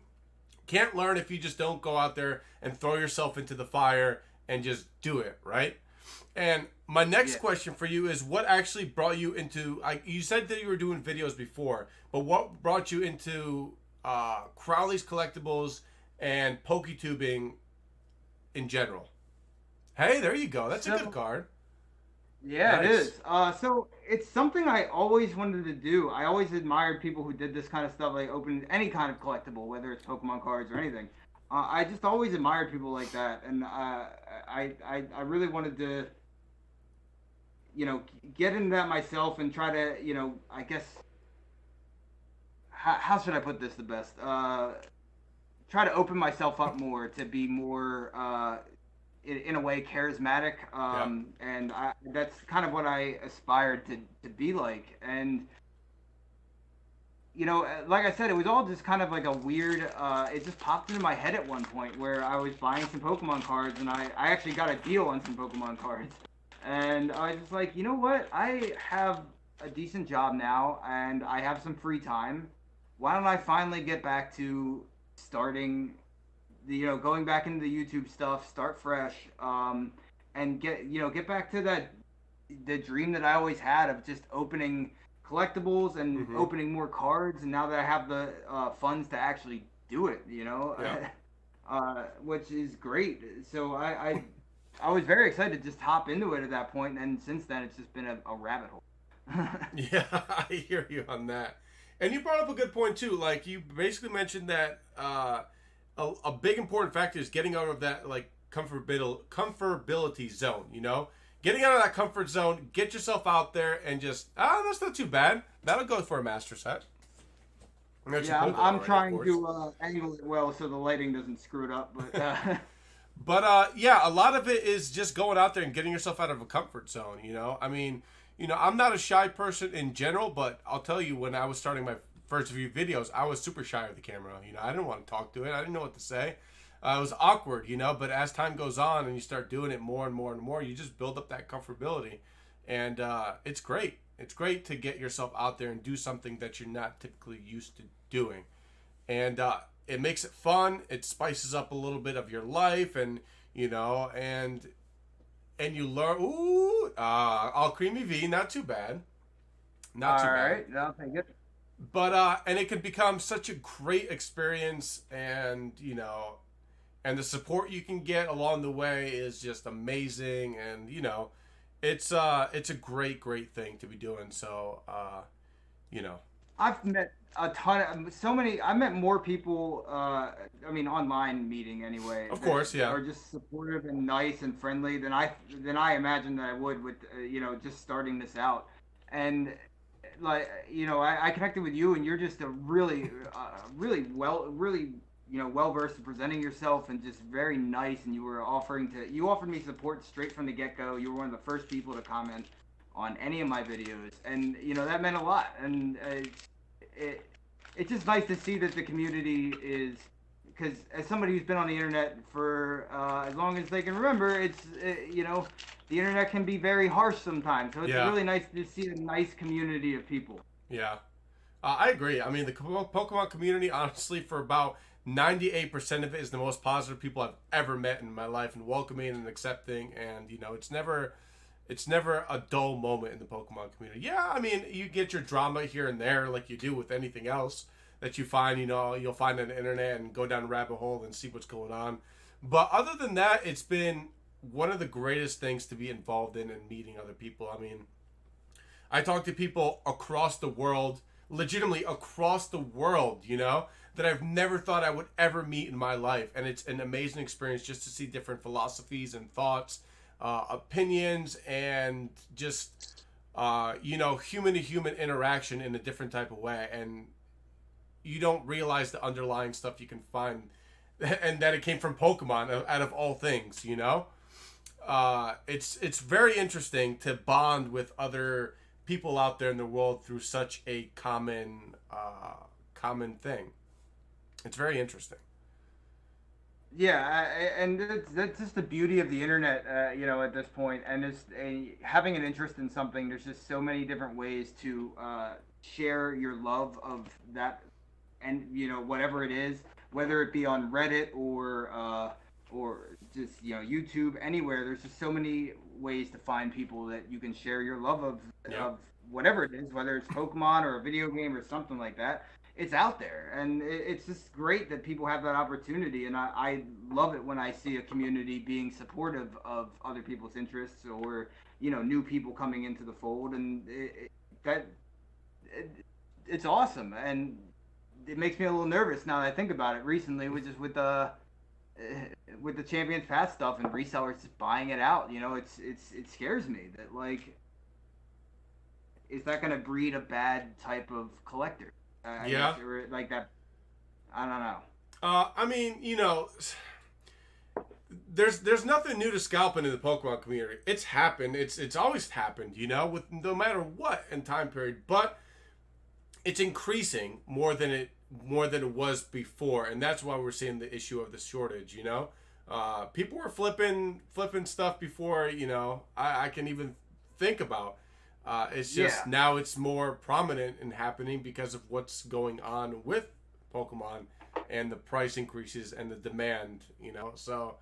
can't learn if you just don't go out there and throw yourself into the fire and just do it, right? And my next question for you is, what actually brought you into, you said that you were doing videos before, but what brought you into Crowley's Collectibles and Poketubing in general? Hey, there you go. That's a good card. Yeah, Nice. it is. So it's something I always wanted to do. I always admired people who did this kind of stuff, like open any kind of collectible, whether it's Pokemon cards or anything. I just always admired people like that, and I really wanted to, you know, get into that myself and try to, you know, I guess, how should I put this the best? Try to open myself up more to be more. In a way charismatic, and that's kind of what I aspired to be like. And you know, like I said, it was all just kind of like a weird, it just popped into my head at one point where I was buying some Pokemon cards, and I actually got a deal on some Pokemon cards, and I was just like, you know what, I have a decent job now and I have some free time, why don't I finally get back to starting, you know, going back into the YouTube stuff, start fresh, and get back to the dream that I always had of just opening collectibles and opening more cards. And now that I have the funds to actually do it, you know, which is great. So I was very excited to just hop into it at that point, and since then it's just been a rabbit hole. Yeah, I hear you on that. And you brought up a good point too. Like, you basically mentioned that a big important factor is getting out of that, like, comfortability zone, you know? Getting out of that comfort zone, get yourself out there and just, that's not too bad. That'll go for a master set. Yeah, I'm trying to angle it well so the lighting doesn't screw it up, but... But, yeah, a lot of it is just going out there and getting yourself out of a comfort zone, you know? I mean, you know, I'm not a shy person in general, but I'll tell you, when I was starting my first few videos, I was super shy of the camera. You know, I didn't want to talk to it. I didn't know what to say. It was awkward, you know, but as time goes on and you start doing it more and more and more, you just build up that comfortability. And it's great. It's great to get yourself out there and do something that you're not typically used to doing. And it makes it fun. It spices up a little bit of your life, and, you know, and you learn, all creamy V, not too bad. Not too bad. All right, I'll take it. But and it can become such a great experience, and, you know, and the support you can get along the way is just amazing, and, you know, it's a great thing to be doing. So you know, I've met a ton of so many. I met more people. I mean, online meeting anyway. Of That course, yeah. are just supportive and nice and friendly than I imagined that I would with just starting this out. And like I connected with you, and you're just a really well versed in presenting yourself, and just very nice. And you offered me support straight from the get go. You were one of the first people to comment on any of my videos, and that meant a lot. And it it's just nice to see that the community is, because as somebody who's been on the internet for as long as they can remember, the internet can be very harsh sometimes. So it's Yeah. really nice to see a nice community of people. Yeah. I agree. I mean, the Pokemon community, honestly, for about 98% of it is the most positive people I've ever met in my life, and welcoming and accepting. And it's never a dull moment in the Pokemon community. Yeah, I mean, you get your drama here and there, like you do with anything else that you find. You'll find on the internet and go down a rabbit hole and see what's going on. But other than that, it's been one of the greatest things to be involved in and meeting other people. I mean, I talk to people across the world, legitimately across the world, that I've never thought I would ever meet in my life. And it's an amazing experience just to see different philosophies and thoughts, opinions, and just, human to human interaction in a different type of way. And you don't realize the underlying stuff you can find, and that it came from Pokemon out of all things, It's very interesting to bond with other people out there in the world through such a common thing. It's very interesting. Yeah, and that's just the beauty of the internet, at this point. And having an interest in something. There's just so many different ways to share your love of that, and whatever it is, whether it be on Reddit or just YouTube, anywhere. There's just so many ways to find people that you can share your love of whatever it is, whether it's Pokemon or a video game or something like that. It's out there, and it's just great that people have that opportunity. And I love it when I see a community being supportive of other people's interests, or new people coming into the fold. And it's awesome. And it makes me a little nervous now that I think about it. Recently, which is with the Champions Pass stuff and resellers just buying it out. It scares me that, like, is that going to breed a bad type of collector? I Yeah. guess, or like that. I don't know. I mean, there's nothing new to scalping in the Pokemon community. It's happened. It's always happened, with no matter what in time period. But it's increasing more than it was before, and that's why we're seeing the issue of the shortage. People were flipping stuff before. I can even think about. It's just now it's more prominent and happening because of what's going on with Pokemon and the price increases and the demand. So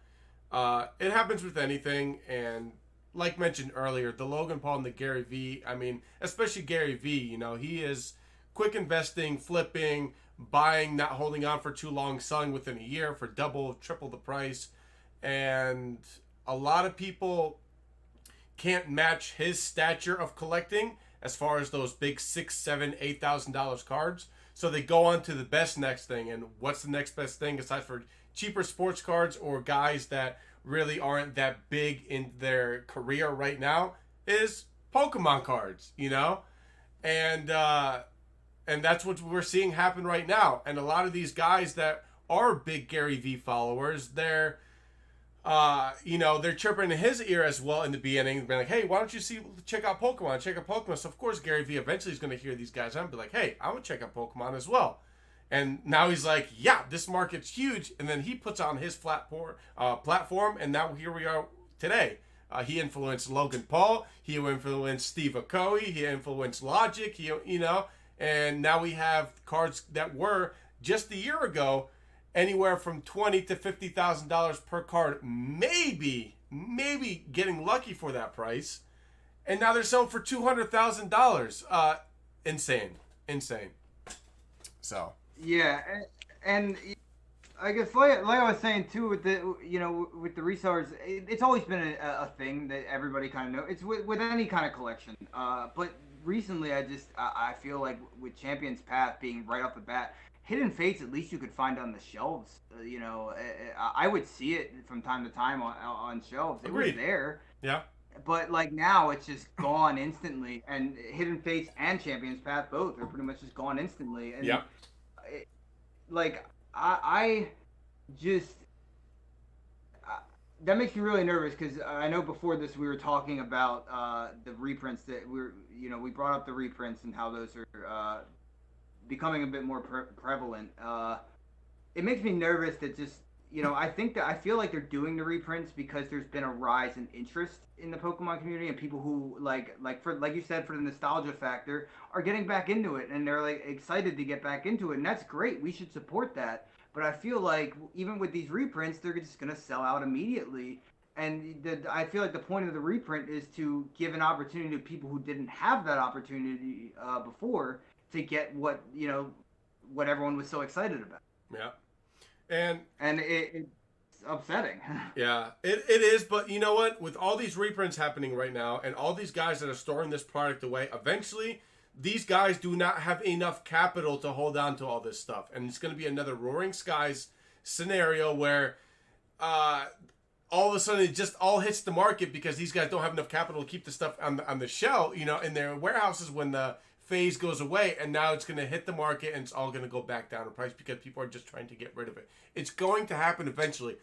it happens with anything. And like mentioned earlier, the Logan Paul and the Gary V. I mean, especially Gary V. He is quick investing, flipping, buying, not holding on for too long, selling within a year for double, triple the price. And a lot of people can't match his stature of collecting as far as those big $6,000, $7,000, $8,000 cards. So they go on to the next thing. And what's the next best thing aside for cheaper sports cards or guys that really aren't that big in their career right now is Pokemon cards, And that's what we're seeing happen right now. And a lot of these guys that are big Gary V followers, they're chirping in his ear as well in the beginning, being like, hey, why don't you check out Pokemon? So of course Gary V eventually is going to hear these guys out and be like, hey, I want to check out Pokemon as well. And now he's like, yeah, this market's huge. And then he puts on his platform, and now here we are today. He influenced Logan Paul. He influenced Steve Aoki. He influenced Logic. And now we have cards that were just a year ago anywhere from $20,000 to $50,000 per card, maybe getting lucky for that price, and now they're selling for $200,000. Insane. So Yeah, and I guess like I was saying too, with the resellers, it's always been a thing that everybody kind of knows. It's with any kind of collection, but recently I feel like with Champions Path being right off the bat, Hidden Fates at least you could find on the shelves. I would see it from time to time on shelves. It Agreed. was there. Yeah. But like now, it's just gone instantly, and Hidden Fates and Champions Path both are pretty much just gone instantly. And yeah, like I just that makes me really nervous because I know before this we were talking about the reprints that we brought up the reprints and how those are becoming a bit more prevalent. It makes me nervous that just I feel like they're doing the reprints because there's been a rise in interest in the Pokemon community and people who like you said, for the nostalgia factor, are getting back into it and they're like excited to get back into it, and that's great. We should support that. But I feel like even with these reprints, they're just gonna sell out immediately. And I feel like the point of the reprint is to give an opportunity to people who didn't have that opportunity before to get what everyone was so excited about. Yeah. And it's upsetting. Yeah, it is, but you know what? With all these reprints happening right now and all these guys that are storing this product away, eventually these guys do not have enough capital to hold on to all this stuff. And it's going to be another Roaring Skies scenario where all of a sudden it just all hits the market because these guys don't have enough capital to keep the stuff on the shelf, in their warehouses when the phase goes away, and now it's going to hit the market and it's all going to go back down in price because people are just trying to get rid of it. It's going to happen eventually.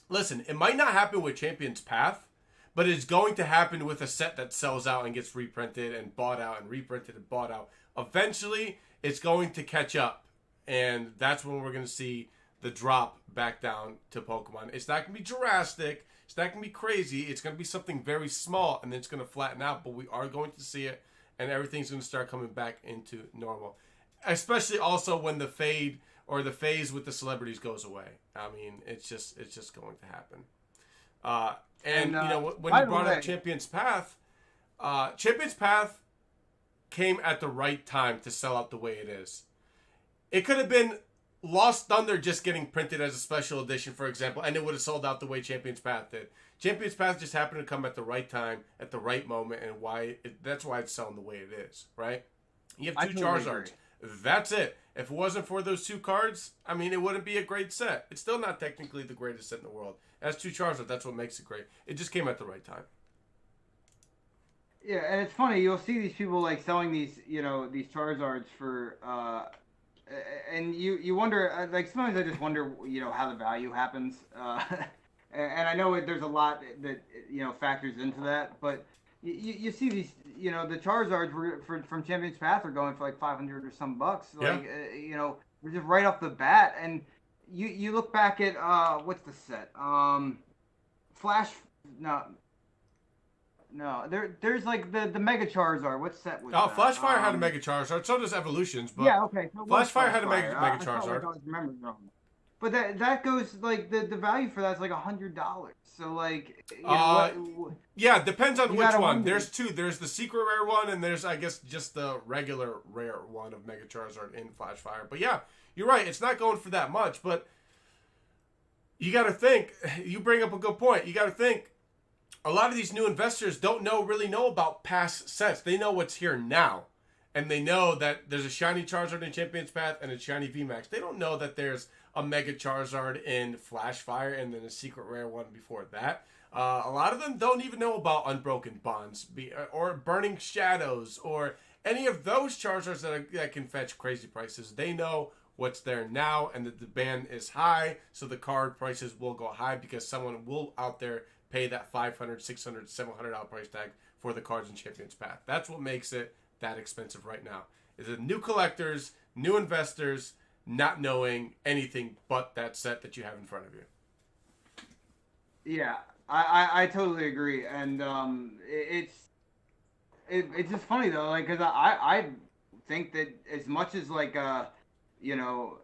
Listen, it might not happen with Champion's Path, but it's going to happen with a set that sells out and gets reprinted and bought out and reprinted and bought out. Eventually, it's going to catch up, and that's when we're going to see the drop back down to Pokemon. It's not going to be drastic. It's not going to be crazy. It's going to be something very small, and then it's going to flatten out, but we are going to see it, and everything's going to start coming back into normal. Especially also when the fade or the phase with the celebrities goes away. I mean, it's just going to happen. And when you brought up Champion's Path came at the right time to sell out the way it is. It could have been Lost Thunder just getting printed as a special edition, for example, and it would have sold out the way Champion's Path did. Champion's Path just happened to come at the right time, at the right moment, and that's why it's selling the way it is, right? You have two Charizards. That's it. If it wasn't for those two cards, I mean, it wouldn't be a great set. It's still not technically the greatest set in the world. It has two Charizards. That's what makes it great. It just came at the right time. Yeah, and it's funny. You'll see these people like selling these Charizards for, and you wonder. Like sometimes I just wonder, how the value happens. And I know there's a lot that factors into that, but you see these, the Charizards from Champion's Path are going for like 500 or some bucks. Like, we're just right off the bat. And you look back at, what's the set? There's like the Mega Charizard. What set was that? Flashfire had a Mega Charizard. So does Evolutions. But yeah, okay. So Flashfire had a Mega Charizard. I remember wrong. But that goes like the value for that's like $100. So like, yeah, depends on which one. There's two. There's the secret rare one, and there's I guess just the regular rare one of Mega Charizard in Flashfire. But yeah, you're right. It's not going for that much. But you got to think. You bring up a good point. You got to think. A lot of these new investors don't really know about past sets. They know what's here now. And they know that there's a shiny Charizard in Champion's Path and a shiny VMAX. They don't know that there's a Mega Charizard in Flashfire and then a secret rare one before that. A lot of them don't even know about Unbroken Bonds or Burning Shadows or any of those Charizards that can fetch crazy prices. They know what's there now and that the demand is high, so the card prices will go high because someone will out there pay that $500, $600, $700 price tag for the cards in Champion's Path. That's what makes it that expensive right now. Is it new collectors, new investors, not knowing anything but that set that you have in front of you. Yeah, I totally agree, and it's just funny though, like because I think that as much as like oh yeah,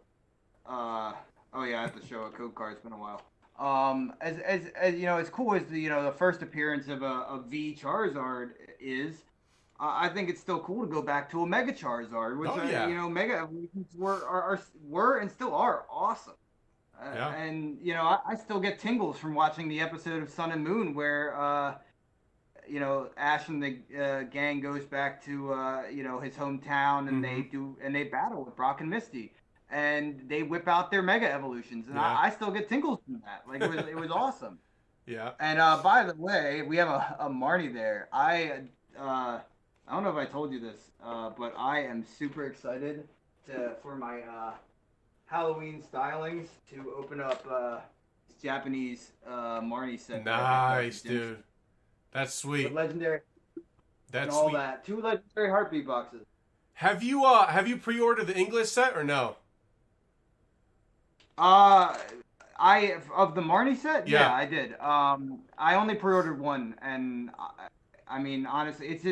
I have to show a code card. It's been a while. As as cool as the first appearance of a V Charizard is. I think it's still cool to go back to a Mega Charizard, which Mega Evolutions were and still are awesome. And I still get tingles from watching the episode of Sun and Moon where Ash and the gang goes back to his hometown, and they battle with Brock and Misty, and they whip out their Mega Evolutions, and I still get tingles from that. Like it was awesome. Yeah. And by the way, we have a Marnie there. I don't know if I told you this, but I am super excited for my Halloween stylings to open up Japanese Marnie set. Nice, dude. That's sweet. With legendary. That's and all sweet. That. 2 legendary heartbeat boxes. Have you pre-ordered the English set or no? Of the Marnie set, yeah I did. I only pre-ordered one, and I mean honestly, it's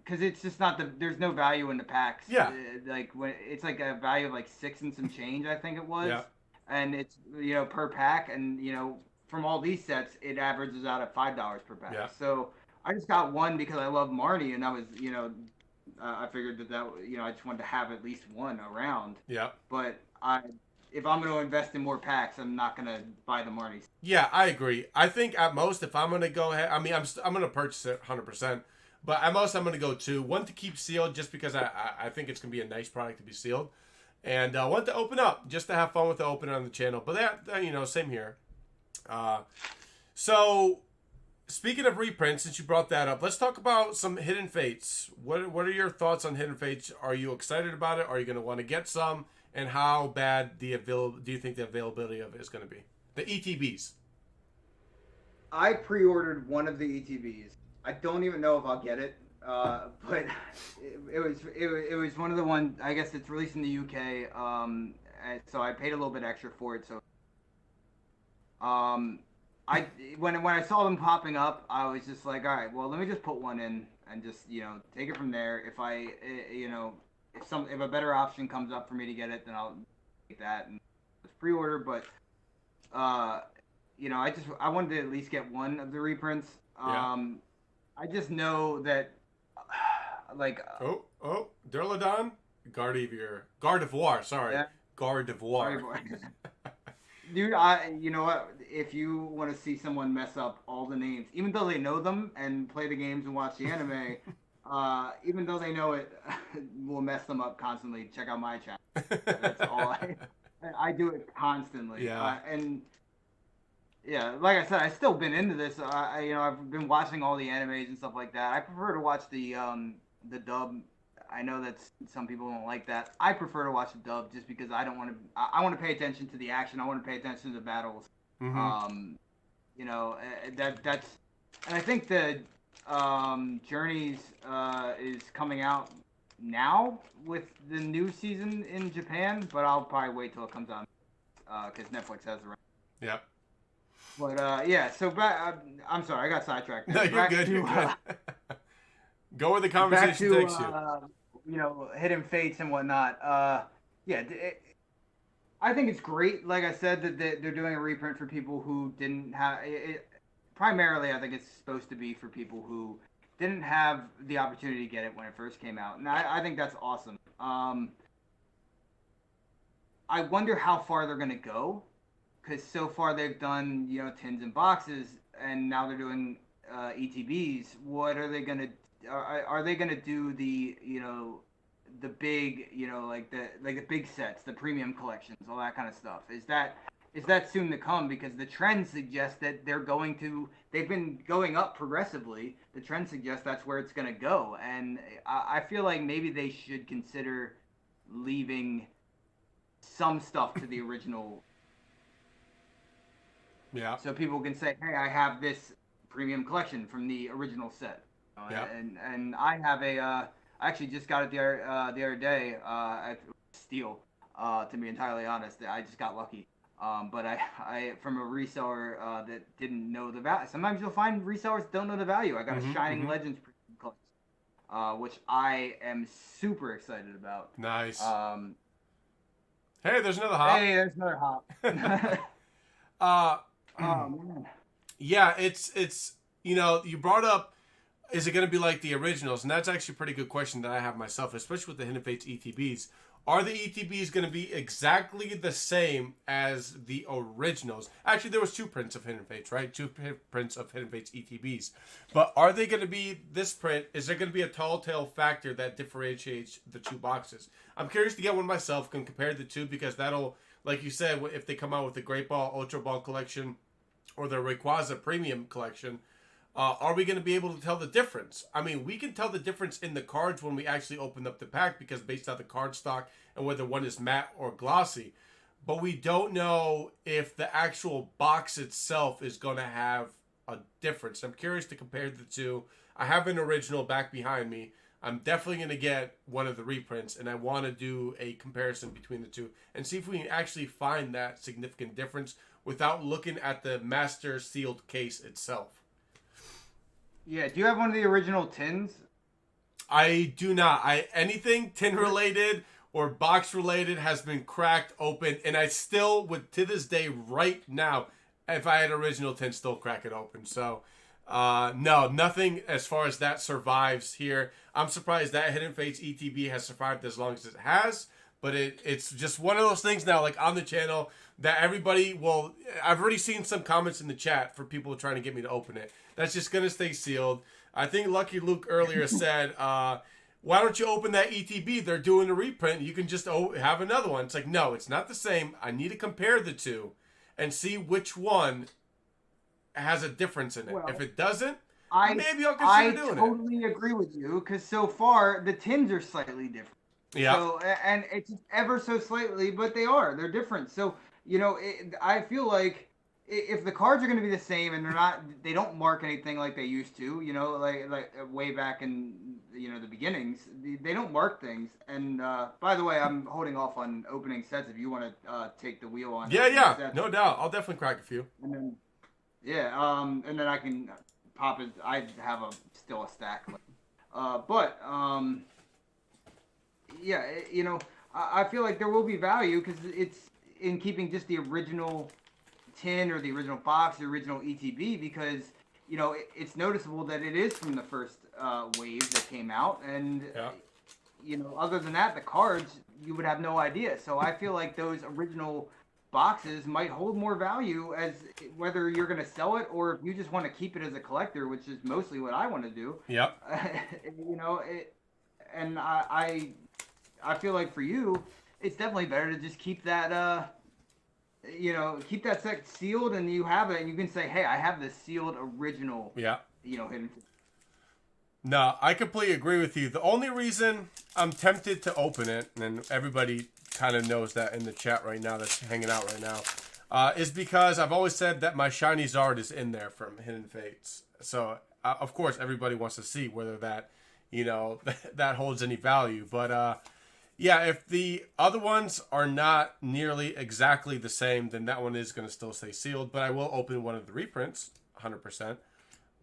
because it's just not there's no value in the packs. Yeah. Like when it's like a value of like 6 and some change, I think it was. Yeah. And it's per pack, and from all these sets, it averages out at $5 per pack. Yeah. So I just got one because I love Marnie, and I was I figured that I just wanted to have at least one around. Yeah. But if I'm going to invest in more packs, I'm not going to buy the Marnies. Yeah, I agree. I think at most, if I'm going to go ahead, I mean, I'm going to purchase it 100%. But at most, I'm going to go 2. One to keep sealed, just because I think it's going to be a nice product to be sealed. And one to open up, just to have fun with the opener on the channel. But that same here. So, speaking of reprints, since you brought that up, let's talk about some Hidden Fates. What are your thoughts on Hidden Fates? Are you excited about it? Are you going to want to get some? And how bad do you think the availability of it is going to be? The ETBs. I pre-ordered one of the ETBs. I don't even know if I'll get it, but it was one of the ones. I guess it's released in the UK, so I paid a little bit extra for it. So, when I saw them popping up, I was just like, all right, well, let me just put one in and just take it from there. If if a better option comes up for me to get it, then I'll take that and just pre-order. But I wanted to at least get one of the reprints. I just know that Durlodon, Gardevoir, sorry, yeah. Gardevoir. Dude, you know what? If you want to see someone mess up all the names, even though they know them and play the games and watch the anime. Even though they know it will mess them up constantly, check out my channel. That's all I do it constantly. Yeah. Like I said, I've still been into this. I've been watching all the animes and stuff like that. I prefer to watch the dub. I know that some people don't like that. I prefer to watch the dub just because I want to pay attention to the action. I want to pay attention to the battles. Mm-hmm. That's, and I think the Journeys is coming out now with the new season in Japan, but I'll probably wait till it comes out because Netflix has the right. Yeah. But so back. I'm sorry, I got sidetracked. No, you're good. You're good. Go where the conversation takes you. Hidden Fates and whatnot. I think it's great. Like I said, that they're doing a reprint for people who didn't have it. Primarily, I think it's supposed to be for people who didn't have the opportunity to get it when it first came out, and I think that's awesome. I wonder how far they're going to go, because so far they've done tins and boxes, and now they're doing ETBs. What are they going to? Are they going to do the the big the big sets, the premium collections, all that kind of stuff? Is that soon to come? Because the trend suggests that they've been going up progressively. The trend suggests that's where it's going to go. And I feel like maybe they should consider leaving some stuff to the original. Yeah. So people can say, hey, I have this premium collection from the original set. Yeah. And I have I actually just got it the other day at Steel, to be entirely honest. I just got lucky. But I from a reseller that didn't know the value. Sometimes you'll find resellers don't know the value. I got a Shining Legends collection, which I am super excited about. Nice. Hey, there's another hop. Hey, there's another hop. Oh man. Yeah, it's you brought up, is it going to be like the originals? And that's actually a pretty good question that I have myself, especially with the Hidden Fates ETBs. Are the ETBs going to be exactly the same as the originals? Actually, there was 2 prints of Hidden Fates, right? 2 prints of Hidden Fates ETBs. But are they going to be this print? Is there going to be a tall tale factor that differentiates the 2 boxes? I'm curious to get one myself, can compare the 2, because that'll, like you said, if they come out with the Great Ball, Ultra Ball collection, or the Rayquaza Premium collection, are we going to be able to tell the difference? I mean, we can tell the difference in the cards when we actually open up the pack, because based on the card stock and whether one is matte or glossy. But we don't know if the actual box itself is going to have a difference. I'm curious to compare the 2. I have an original back behind me. I'm definitely going to get one of the reprints, and I want to do a comparison between the 2 and see if we can actually find that significant difference without looking at the master sealed case itself. Yeah, do you have one of the original tins? I do not. Anything tin related or box related has been cracked open, and I still would, to this day, right now, if I had original tin, still crack it open. So, no, nothing as far as that survives here. I'm surprised that Hidden Fates ETB has survived as long as it has, but it's just one of those things now, like on the channel, that everybody will. I've already seen some comments in the chat for people trying to get me to open it. That's just going to stay sealed. I think Lucky Luke earlier said, why don't you open that ETB? They're doing a reprint. You can just have another one. It's like, no, it's not the same. I need to compare the 2 and see which one has a difference in it. Well, if it doesn't, maybe I'll consider doing it. I totally agree with you, because so far the tins are slightly different. Yeah. So, and it's ever so slightly, but they're different. So, you know, I feel like if the cards are going to be the same and they don't mark anything like they used to, you know, like way back in, you know, the beginnings, they don't mark things. And by the way, I'm holding off on opening sets if you want to take the wheel on. Yeah, sets. No doubt. I'll definitely crack a few. And then, and then I can pop it. I have still a stack. Yeah, you know, I feel like there will be value because it's in keeping just the original tin or the original box, the original ETB, because, you know, it's noticeable that it is from the first wave that came out. And, you know, other than that, the cards, you would have no idea. So I feel like those original boxes might hold more value as whether you're going to sell it or if you just want to keep it as a collector, which is mostly what I want to do. Yep. You know, and I feel like for you, it's definitely better to just keep that, you know, keep that set sealed, and you have it, and you can say, hey, I have this sealed original, you know, hidden. No, I completely agree with you. The only reason I'm tempted to open it, and everybody kind of knows that in the chat right now that's hanging out right now, is because I've always said that my shiny Zard is in there from Hidden Fates. So, of course, everybody wants to see whether that, you know, that holds any value. But, yeah, if the other ones are not nearly exactly the same, then that one is going to still stay sealed. But I will open one of the reprints, 100%.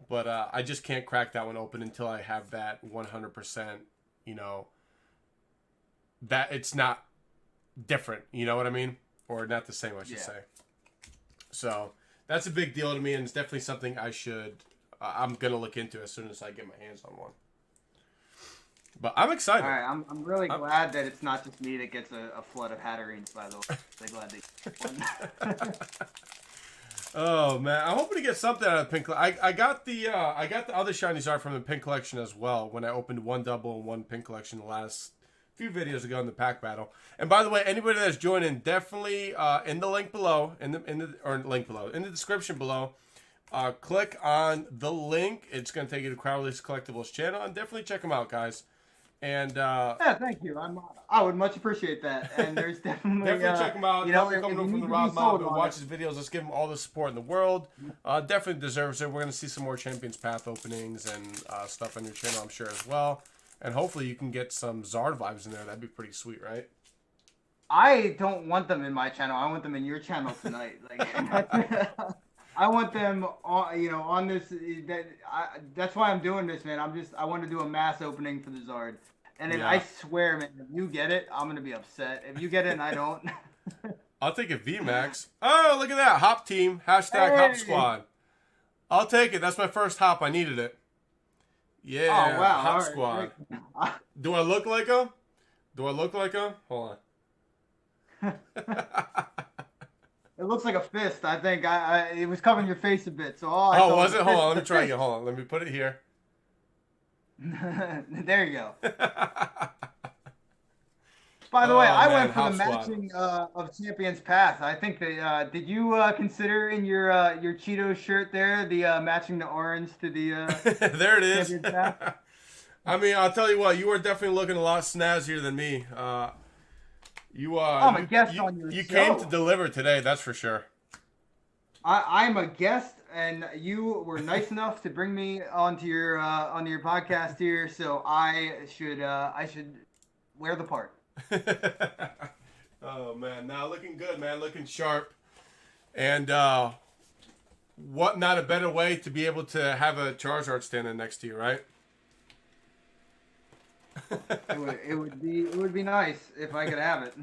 But I just can't crack that one open until I have that 100%, you know, that it's not different. You know what I mean? Or not the same, I should say. So that's a big deal to me, and it's definitely something I'm going to look into as soon as I get my hands on one. But I'm excited. All right, I'm really glad that it's not just me that gets a flood of Hatterines, by the way. I'm glad that one. Oh man, I'm hoping to get something out of the pink. I got the other shiny Zard from the pink collection as well when I opened one double and one pink collection the last few videos ago in the pack battle. And by the way, anybody that's joining, definitely in the link below, in the description below, click on the link. It's going to take you to Crowley's Collectibles channel, and definitely check them out, guys. And yeah, thank you. I would much appreciate that. And there's definitely check him out. You know, coming over from the Rob Mob and watch his videos. Let's give him all the support in the world. Definitely deserves it. We're gonna see some more Champions Path openings and stuff on your channel, I'm sure as well. And hopefully you can get some Zard vibes in there. That'd be pretty sweet, right? I don't want them in my channel. I want them in your channel tonight. Like. I want them on, you know, on this. That's why I'm doing this, man. I want to do a mass opening for the Zard, and if I swear, man, if you get it, I'm gonna be upset. If you get it and I don't, I'll take a VMAX. Oh, look at that hop team hashtag Hop Squad. I'll take it. That's my first hop. I needed it. Yeah. Oh wow. Hop Squad. Do I look like him? Do I look like him? Hold on. It looks like a fist. I think it was covering your face a bit. So was it? Hold on. Let me try again. Hold on. Let me put it here. There you go. By the way, I went for the matching of Champions Path. I think that did you consider in your Cheetos shirt there the matching the orange to the there it is. Champions Path? I mean, I'll tell you what, you are definitely looking a lot snazzier than me. I'm a guest on your show. You came to deliver today, that's for sure. I'm a guest, and you were nice enough to bring me onto your podcast here, so I should wear the part. Oh man, now looking good, man, looking sharp, and what not a better way to be able to have a Charizard standing next to you, right? it would be nice if I could have it.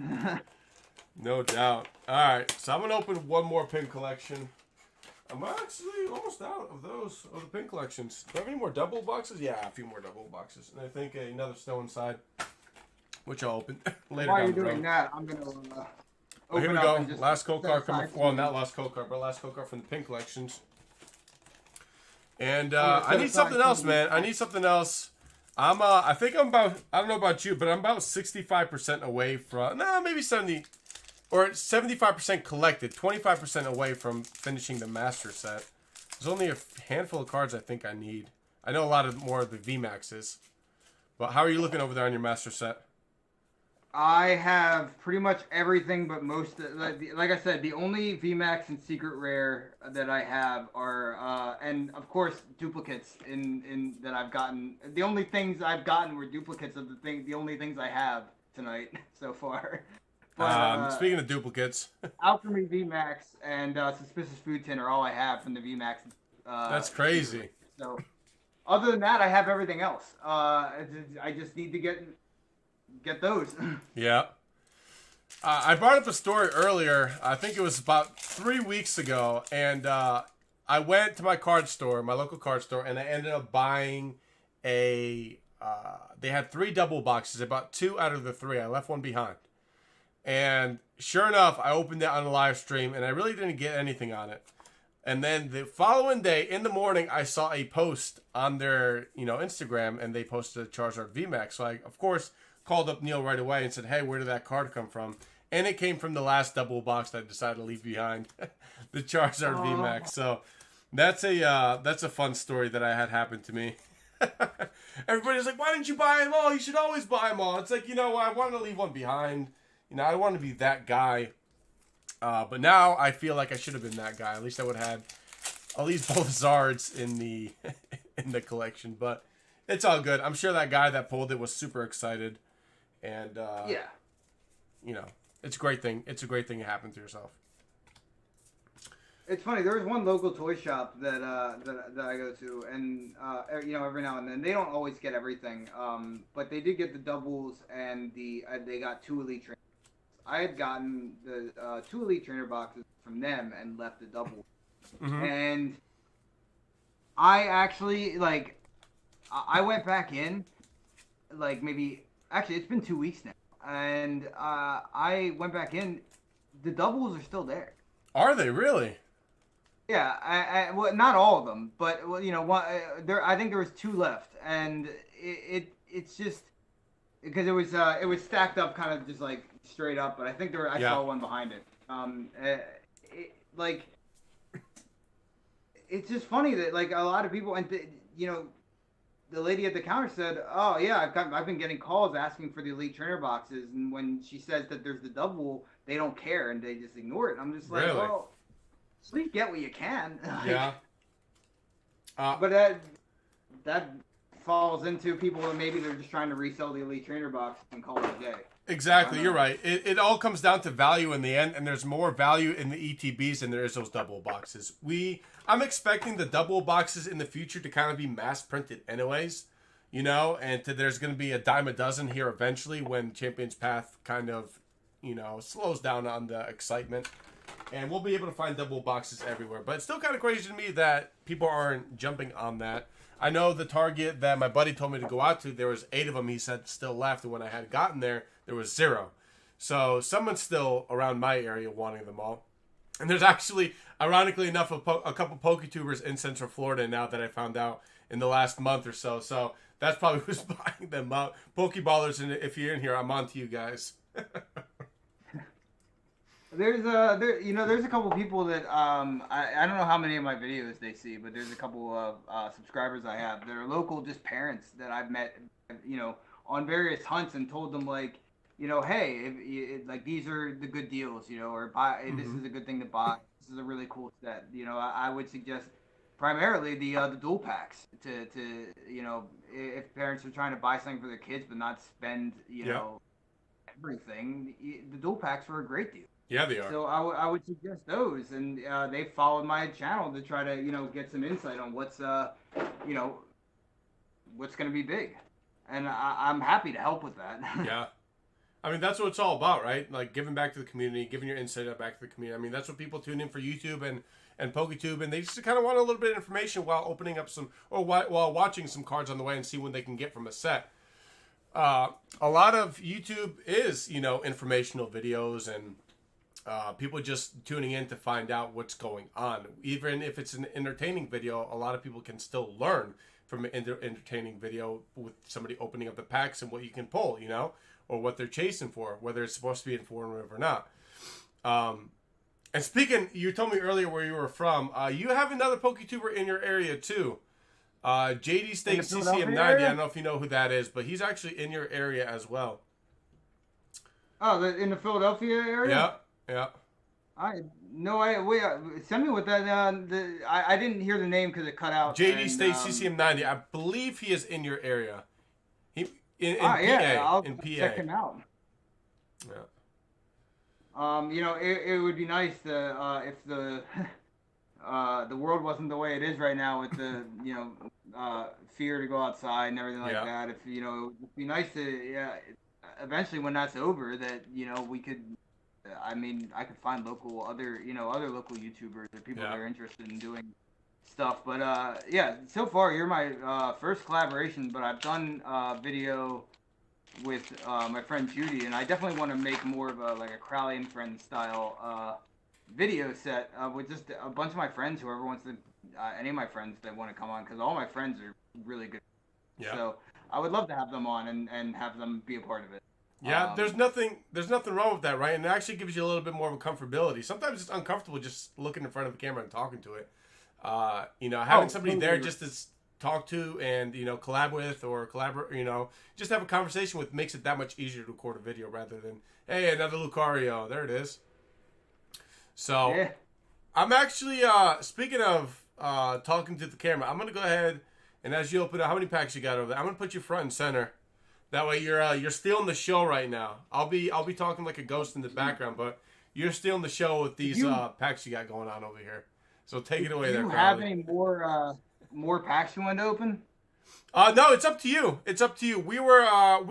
No doubt. All right, so I'm gonna open one more pin collection. I'm actually almost out of the pin collections. Do I have any more double boxes? Yeah, a few more double boxes, and I think another still inside, which I'll open later. While you're doing that, I'm gonna open here we go. Last code card coming. Well, not last code card, but last code card from the pin collections. And I need something else, man. I need something else. I think I'm about, I don't know about you, but I'm about 65% away from, maybe 70, or 75% collected, 25% away from finishing the master set. There's only a handful of cards I think I need. I know a lot more of the VMAXs. But how are you looking over there on your master set? I have pretty much everything, but most, like I said, the only VMAX and Secret Rare that I have are, and of course, duplicates in that I've gotten. The only things I've gotten were duplicates of the only things I have tonight so far. But, speaking of duplicates, Alchemy VMAX and Suspicious Food Tin are all I have from the VMAX. That's crazy. So, other than that, I have everything else. I just need to get those. Yeah. I brought up a story earlier. I think it was about 3 weeks ago, and I went to my card store, my local card store, and I ended up buying they had 3 double boxes, about 2 out of the 3. I left one behind. And sure enough, I opened it on a live stream, and I really didn't get anything on it. And then the following day, in the morning, I saw a post on their Instagram, and they posted a Charizard VMAX. So I, of course, called up Neil right away and said, hey, where did that card come from? And it came from the last double box that I decided to leave behind, the Charizard VMAX. So that's a fun story that I had happen to me. Everybody's like, why didn't you buy them all? You should always buy them all. It's like, I wanted to leave one behind. I don't want to be that guy. But now I feel like I should have been that guy. At least I would have had at least both Zards in the in the collection. But it's all good. I'm sure that guy that pulled it was super excited. And it's a great thing. It's a great thing to happen to yourself. It's funny. There was one local toy shop that I go to, and every now and then they don't always get everything, but they did get the doubles, and they got 2 elite trainers. I had gotten the 2 elite trainer boxes from them and left the double, and I actually I went back in, maybe. Actually, it's been 2 weeks now, and I went back in. The doubles are still there. Are they really? Yeah, well, not all of them, but one, I think there was 2 left, and it's just because it was stacked up, kind of just straight up. But I think I saw one behind it. It's just funny that a lot of people, and the lady at the counter said, "Oh yeah, I've been getting calls asking for the elite trainer boxes, and when she says that there's the double, they don't care and they just ignore it." I'm just like, really? Well, please get what you can. Yeah. But that falls into people that maybe they're just trying to resell the elite trainer box and call it a day. Exactly, you're right. It all comes down to value in the end, and there's more value in the ETBs than there is those double boxes. I'm expecting the double boxes in the future to kind of be mass printed anyways, and there's going to be a dime a dozen here eventually when Champions Path kind of, slows down on the excitement. And we'll be able to find double boxes everywhere. But it's still kind of crazy to me that people aren't jumping on that. I know the Target that my buddy told me to go out to, there was 8 of them, he said, still left. And when I had gotten there, there was 0. So someone's still around my area wanting them all. And there's actually, ironically enough, a couple Poketubers in Central Florida now that I found out in the last month or so. So that's probably who's buying them up. Pokeballers, and if you're in here, I'm on to you guys. There's a couple people that I don't know how many of my videos they see, but there's a couple of subscribers I have that are local, just parents that I've met, on various hunts and told them like, hey, like these are the good deals, or buy this is a good thing to buy. This is a really cool set. I would suggest primarily the dual packs to if parents are trying to buy something for their kids but not spend everything, the dual packs are a great deal. Yeah, they are. So I would suggest those, and they followed my channel to try to get some insight on what's what's going to be big, and I'm happy to help with that. Yeah, I mean that's what it's all about, right? Like giving back to the community, giving your insight back to the community. I mean that's what people tune in for YouTube and Poketube, and they just kind of want a little bit of information while opening up some or while watching some cards on the way and see what they can get from a set. A lot of YouTube is informational videos and. People just tuning in to find out what's going on. Even if it's an entertaining video, a lot of people can still learn from an entertaining video with somebody opening up the packs and what you can pull, or what they're chasing for, whether it's supposed to be informative or not. And speaking, you told me earlier where you were from. You have another Poketuber in your area too. JD State CCM90. I don't know if you know who that is, but he's actually in your area as well. Oh, in the Philadelphia area? Yeah. Yeah. Send me what that. I didn't hear the name because it cut out. JD State CCM90. I believe he is in your area. In PA. I'll in PA. check him out. Yeah. It would be nice to if the the world wasn't the way it is right now with the fear to go outside and everything like that. If it would be nice to eventually when that's over that we could. I mean, I could find other local YouTubers or people that are interested in doing stuff. But so far you're my first collaboration. But I've done video with my friend Judy, and I definitely want to make more of a Crowley and Friends style video set with just a bunch of my friends, whoever wants to, any of my friends that want to come on, because all my friends are really good. Yeah. So I would love to have them on and have them be a part of it. Yeah, there's nothing wrong with that, right? And it actually gives you a little bit more of a comfortability. Sometimes it's uncomfortable just looking in front of the camera and talking to it. Having somebody there just to talk to and collab with or collaborate, just have a conversation with makes it that much easier to record a video rather than hey, another Lucario, there it is. So I'm actually speaking of talking to the camera, I'm gonna go ahead and as you open up, how many packs you got over there? I'm gonna put you front and center. That way you're stealing the show right now. I'll be talking like a ghost in the background, but you're stealing the show with these packs you got going on over here. So take it away there, Crowley. Do you have any more packs you want to open? No, it's up to you. It's up to you. We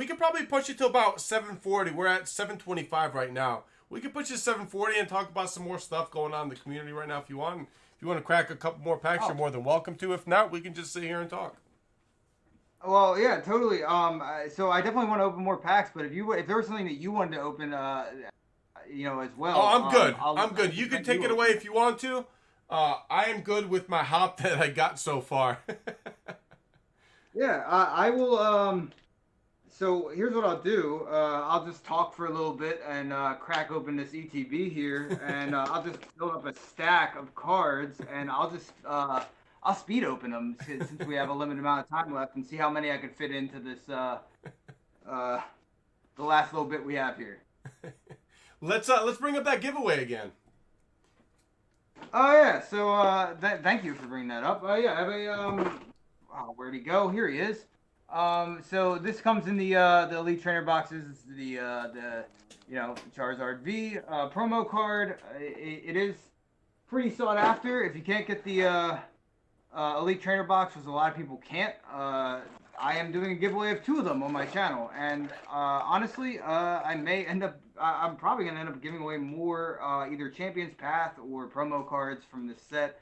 could probably push it to about 740. We're at 725 right now. We could push it to 740 and talk about some more stuff going on in the community right now if you want. If you want to crack a couple more packs, you're more than welcome to. If not, we can just sit here and talk. Well, yeah, totally. So I definitely want to open more packs, but if there was something that you wanted to open, as well. Oh, I'm good. I'm good. You can take it away if you want to. I am good with my hop that I got so far. Yeah, I will. So here's what I'll do. I'll just talk for a little bit and crack open this ETB here, and I'll just build up a stack of cards, and I'll just I'll speed open them since we have a limited amount of time left, and see how many I can fit into this the last little bit we have here. Let's bring up that giveaway again. Oh yeah, so thank you for bringing that up. I have a where'd he go? Here he is. So this comes in the Elite Trainer boxes. It's the Charizard V promo card. It is pretty sought after. If you can't get the Elite Trainer box, which a lot of people can't, I am doing a giveaway of 2 of them on my channel, and honestly, I'm probably gonna end up giving away more either Champion's Path or promo cards from this set.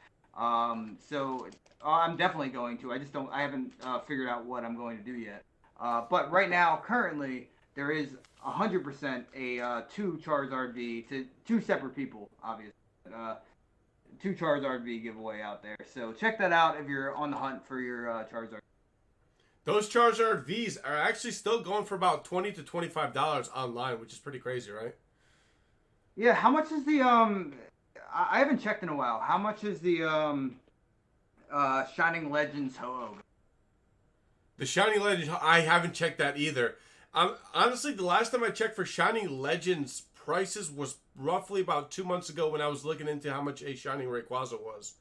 So I'm definitely going to. I haven't figured out what I'm going to do yet. But right now, currently, there is 100% a 2 Charizard V to 2 separate people, obviously. 2 Charizard V giveaway out there. So check that out if you're on the hunt for your Charizard. Those Charizard Vs are actually still going for about $20 to $25 online, which is pretty crazy, right? Yeah, how much is the I haven't checked in a while. How much is the Shining Legends Ho-Oh? The Shining Legends, I haven't checked that either. Honestly, the last time I checked for Shining Legends prices was roughly about 2 months ago when I was looking into how much a Shining Rayquaza was.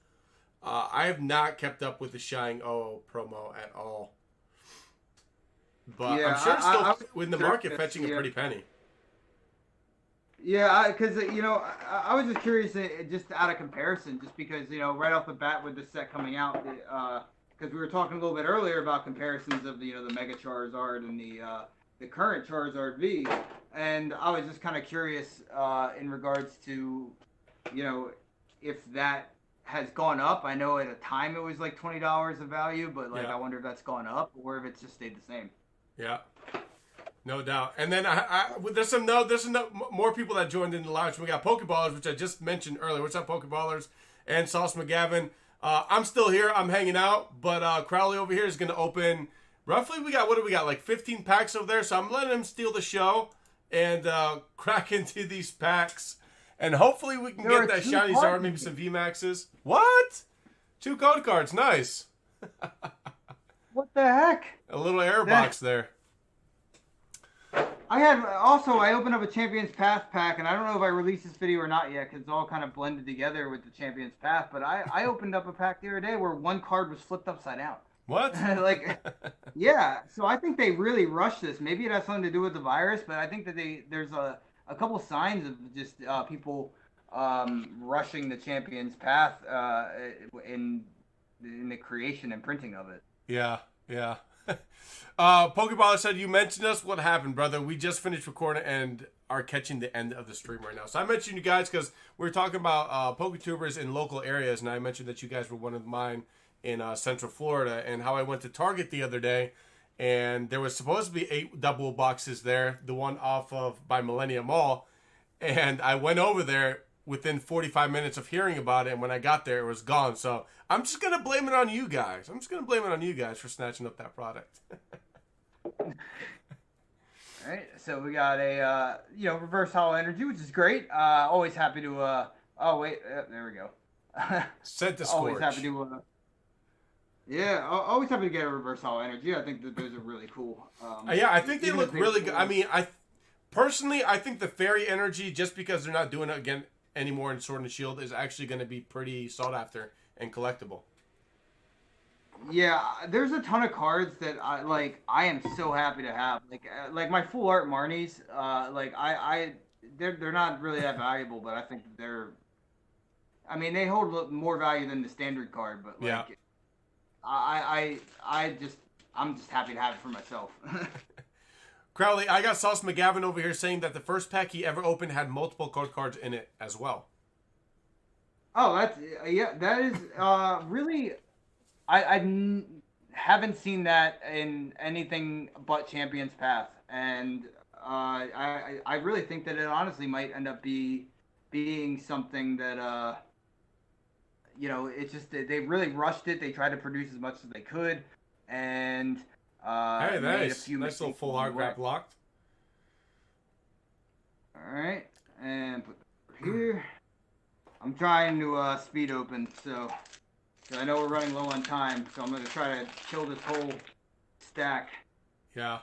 I have not kept up with the Shining O promo at all. But yeah, I'm sure it's still in the market fetching a pretty penny. Yeah, because, I was just curious, just out of comparison, just because, right off the bat with the set coming out, because we were talking a little bit earlier about comparisons of the Mega Charizard and the current Charizard V, and I was just kind of curious in regards to, if that has gone up. I know at a time it was like $20 of value, but I wonder if that's gone up or if it's just stayed the same. Yeah, no doubt. And then there's some more people that joined in the live. We got Pokeballers, which I just mentioned earlier. What's up, Pokeballers? And Sauce McGavin. I'm still here. I'm hanging out, but Crowley over here is going to open. Roughly, what do we got? Like 15 packs over there. So I'm letting him steal the show and crack into these packs, and hopefully we can get that shiny Zard, maybe some VMAXs. What? 2 code cards, nice. What the heck? A little air box there. I opened up a Champions Path pack, and I don't know if I released this video or not yet, because it's all kind of blended together with the Champions Path, but I opened up a pack the other day where one card was flipped upside down. What? Yeah, so I think they really rushed this. Maybe it has something to do with the virus, but I think that there's a couple signs of just people rushing the Champions Path in the creation and printing of it. Yeah. Pokeball said, you mentioned us. What happened, brother? We just finished recording and are catching the end of the stream right now. So I mentioned you guys because we were talking about Poketubers in local areas, and I mentioned that you guys were one of mine in Central Florida, and how I went to Target the other day, and there was supposed to be 8 double boxes there, the one off of by Millennium Mall, and I went over there within 45 minutes of hearing about it, and when I got there, it was gone. So I'm just going to blame it on you guys. For snatching up that product. All right, so we got a, reverse hollow energy, which is great. Always happy to, there we go. Set the scorch. Always happy to, always happy to get a reverse hollow energy. I think that those are really cool. I think they look really good. I mean, personally, I think the fairy energy, just because they're not doing it again anymore in Sword and Shield, is actually going to be pretty sought after and collectible. Yeah, there's a ton of cards that I am so happy to have. Like my full art Marnies. They're not really that valuable, but I think they hold more value than the standard card. But I'm just happy to have it for myself. Crowley, I got Sauce McGavin over here saying that the first pack he ever opened had multiple code cards in it as well. Oh, that is really. I haven't seen that in anything but Champions Path, and I really think that it honestly might end up being something that it's just they really rushed it. They tried to produce as much as they could, and hey, nice little full art wrap locked. All right, and put that over here. I'm trying to speed open, so I know we're running low on time, so I'm going to try to kill this whole stack. Yeah.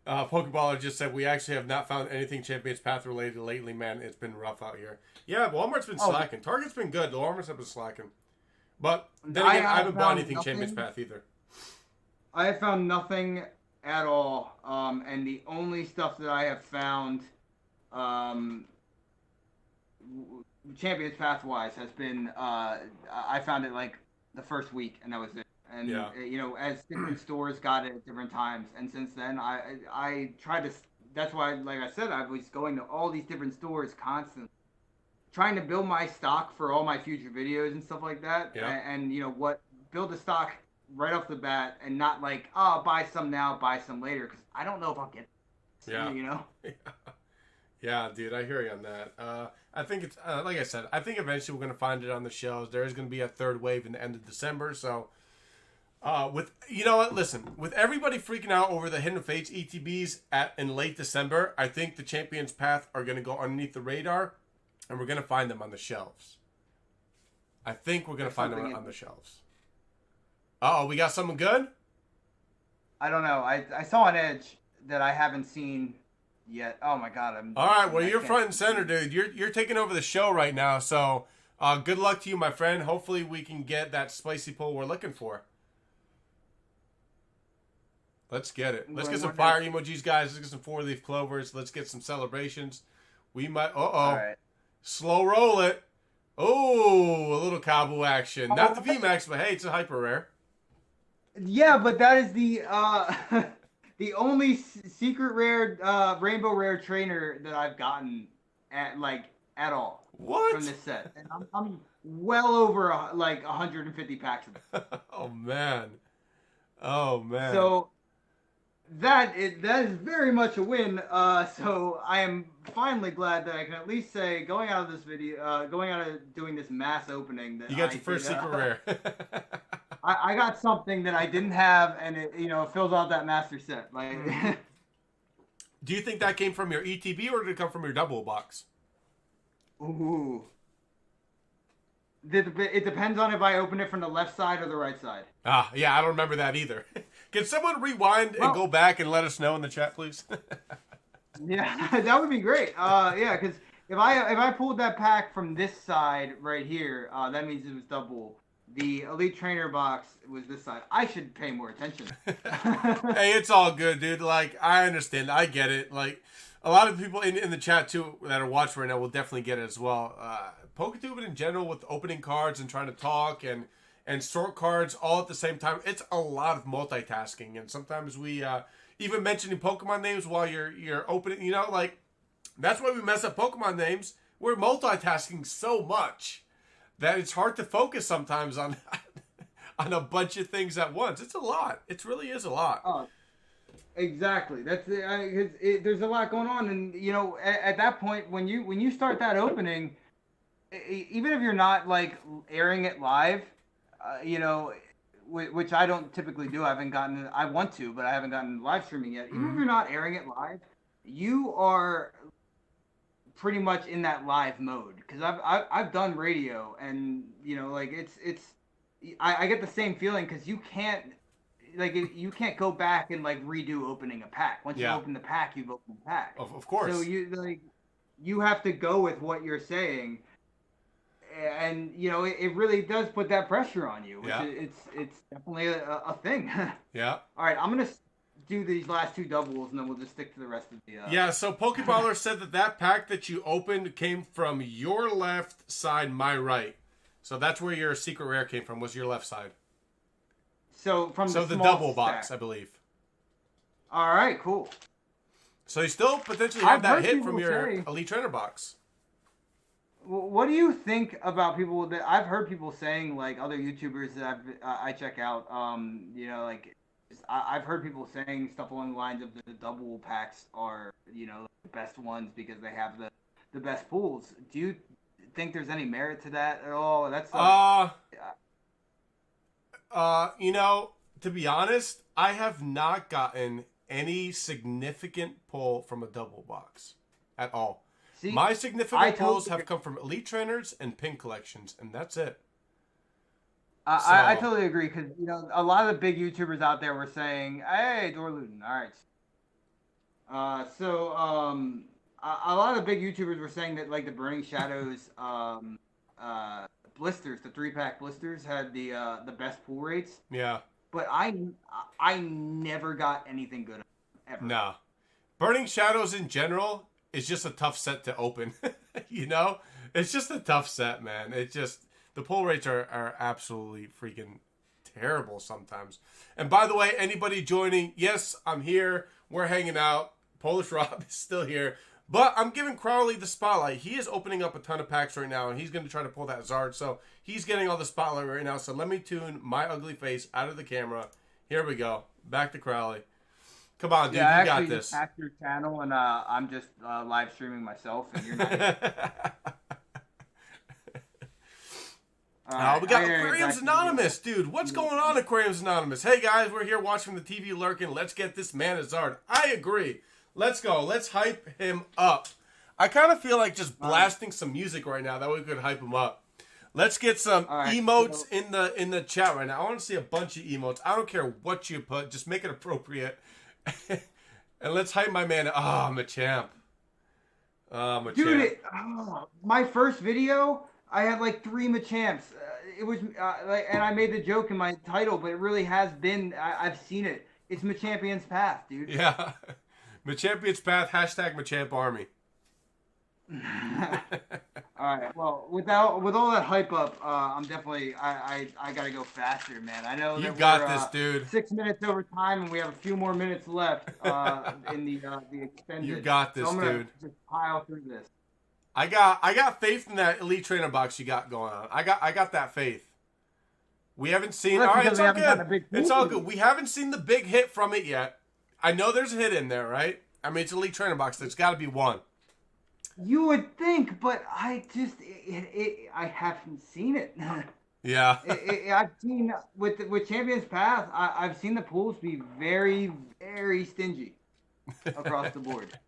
Pokeballer just said, we actually have not found anything Champions Path related lately, man. It's been rough out here. Yeah, Walmart's been slacking. Target's been good. The Walmart's have been slacking. But then again, I haven't bought anything Champions Path either. I have found nothing at all. And the only stuff that I have found Champions Path wise has been I found it like the first week, and that was it. And as different stores got it at different times, and since then I tried to. That's why, like I said, I was going to all these different stores constantly, trying to build my stock for all my future videos and stuff like that. Yeah. And build a stock right off the bat and not like, oh, I'll buy some now, buy some later, because I don't know if I'll get it. Yeah. You know? Yeah, dude, I hear you on that. I think it's, like I said, I think eventually we're going to find it on the shelves. There is going to be a third wave in the end of December, so... you know what? Listen, with everybody freaking out over the Hidden Fates ETBs in late December, I think the Champions Path are going to go underneath the radar, and we're going to find them on the shelves. I think we're going to find them on the shelves. Uh-oh, we got something good? I don't know. I saw an edge that I haven't seen yet. Oh my god! All right, well, you're front and center, dude. You're taking over the show right now, so good luck to you, my friend. Hopefully we can get that spicy pull we're looking for. Let's get it. Let's get some fire emojis, guys. Let's get some 4-leaf clovers. Let's get some celebrations. We might... Uh-oh. Right. Slow roll it. Oh, a little Kabu action. Not the VMAX, but hey, it's a hyper rare. Yeah, but that is the the only secret rare, rainbow rare trainer that I've gotten at all. What? From this set. And I'm well over 150 packs of it. Oh, man. Oh, man. So... That is very much a win. So I am finally glad that I can at least say, going out of doing this mass opening, that you got your first secret rare. I got something that I didn't have, and it fills out that master set. Do you think that came from your ETB or did it come from your double box? Ooh. It depends on if I open it from the left side or the right side. Yeah, I don't remember that either. Can someone rewind and go back and let us know in the chat, please? Yeah, that would be great. Yeah, because if I pulled that pack from this side right here, that means it was double. The Elite Trainer box was this side. I should pay more attention. Hey, it's all good, dude. Like, I understand. I get it. Like, a lot of people in the chat, too, that are watching right now will definitely get it as well. PokeTube in general, with opening cards and trying to talk and sort cards all at the same time, it's a lot of multitasking. And sometimes we even mentioning Pokemon names while you're opening, that's why we mess up Pokemon names. We're multitasking so much that it's hard to focus sometimes on on a bunch of things at once. It's a lot. It really is a lot. Oh, exactly. That's there's a lot going on, and at that point when you start that opening, even if you're not airing it live, which I don't typically do. I want to, but I haven't gotten live streaming yet. Even if you're not airing it live, you are pretty much in that live mode. Because I've done radio, and I get the same feeling, because you can't go back and redo opening a pack. Once you open the pack, you've opened the pack. Of course. So you have to go with what you're saying. And it really does put that pressure on you. It's definitely a thing. Yeah. All right, I'm gonna do these last two doubles, and then we'll just stick to the rest of the. Yeah. So Pokeballer said that pack that you opened came from your left side, my right. So that's where your secret rare came from. Was your left side? So from the double stack. box, I believe. All right. Cool. So you still potentially have that hit from your Elite Trainer box. What do you think about people that I've heard people saying, other YouTubers that I check out? I've heard people saying stuff along the lines of the double packs are the best ones because they have the best pulls. Do you think there's any merit to that at all? That's to be honest, I have not gotten any significant pull from a double box at all. See, my significant pulls have come from Elite Trainers and Pink Collections, and that's it. I totally agree, because a lot of the big YouTubers out there were saying, "Hey, Dorluden, all right." A lot of the big YouTubers were saying that the Burning Shadows blisters, the 3-pack blisters, had the best pull rates. Yeah. But I never got anything good ever. No, Burning Shadows in general is just a tough set to open. It's just a tough set, man. It's just the pull rates are absolutely freaking terrible sometimes. And by the way, anybody joining, yes, I'm here. We're hanging out. Polish Rob is still here. But I'm giving Crowley the spotlight. He is opening up a ton of packs right now, and he's going to try to pull that Zard. So he's getting all the spotlight right now. So let me tune my ugly face out of the camera. Here we go. Back to Crowley. Come on, dude. Yeah, you got this. Just hacked your channel, and I'm just live streaming myself, and you're not. We got Aquariums Anonymous, dude. What's going on, Aquariums Anonymous? Hey, guys, we're here watching the TV lurking. Let's get this man a Zard. I agree. Let's go. Let's hype him up. I kind of feel like just blasting some music right now. That way we could hype him up. Let's get some emotes in the chat right now. I want to see a bunch of emotes. I don't care what you put. Just make it appropriate. And let's hype my man. Machamp. Machamp. Dude, my first video, I had like 3 Machamps. It was and I made the joke in my title, but it really has been. I've seen it. It's Machampion's Path, dude. Yeah, Machampion's Path. Hashtag Machamp Army. All right. Well, with all that hype up, I'm definitely I gotta go faster, man. I know you got this, dude. 6 minutes over time, and we have a few more minutes left in the extended. You got this, so I'm gonna dude. just pile through this. I got faith in that Elite Trainer box you got going on. I got that faith. We haven't seen. Well, all right, it's all good. It's all good. We haven't seen the big hit from it yet. I know there's a hit in there, right? I mean, it's Elite Trainer box. There's got to be one. You would think, but I just I haven't seen it. Yeah. I've seen with Champion's Path. I've seen the pools be very, very stingy across the board.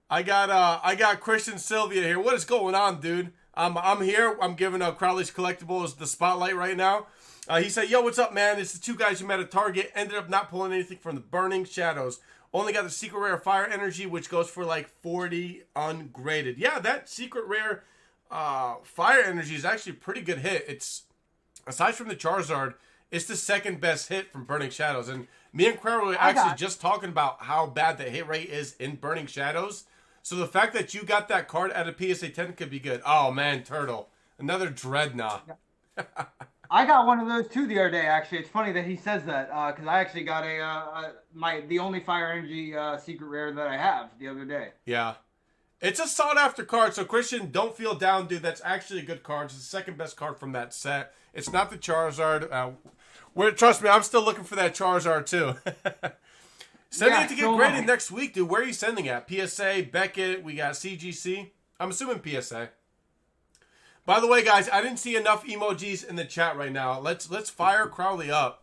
I got Christian Sylvia here. What is going on, dude? I'm here. I'm giving Crowley's Collectibles the spotlight right now. He said, "Yo, what's up, man? It's the 2 guys you met at Target. Ended up not pulling anything from the Burning Shadows. Only got the secret rare Fire Energy, which goes for like 40 ungraded. Yeah, that secret rare Fire Energy is actually a pretty good hit. It's aside from the Charizard, it's the second best hit from Burning Shadows. And me and Crowley were actually just talking about how bad the hit rate is in Burning Shadows. So the fact that you got that card at a PSA 10 could be good. Oh, man, Turtle. Another Dreadnought. I got one of those too the other day, actually. It's funny that he says that, because I actually got the only Fire Energy secret rare that I have the other day. Yeah. It's a sought-after card, so Christian, don't feel down, dude. That's actually a good card. It's the second best card from that set. It's not the Charizard. Trust me, I'm still looking for that Charizard, too. Sending it to get graded next week, dude. Where are you sending at? PSA, Beckett, we got CGC. I'm assuming PSA. By the way, guys, I didn't see enough emojis in the chat right now. Let's fire Crowley up.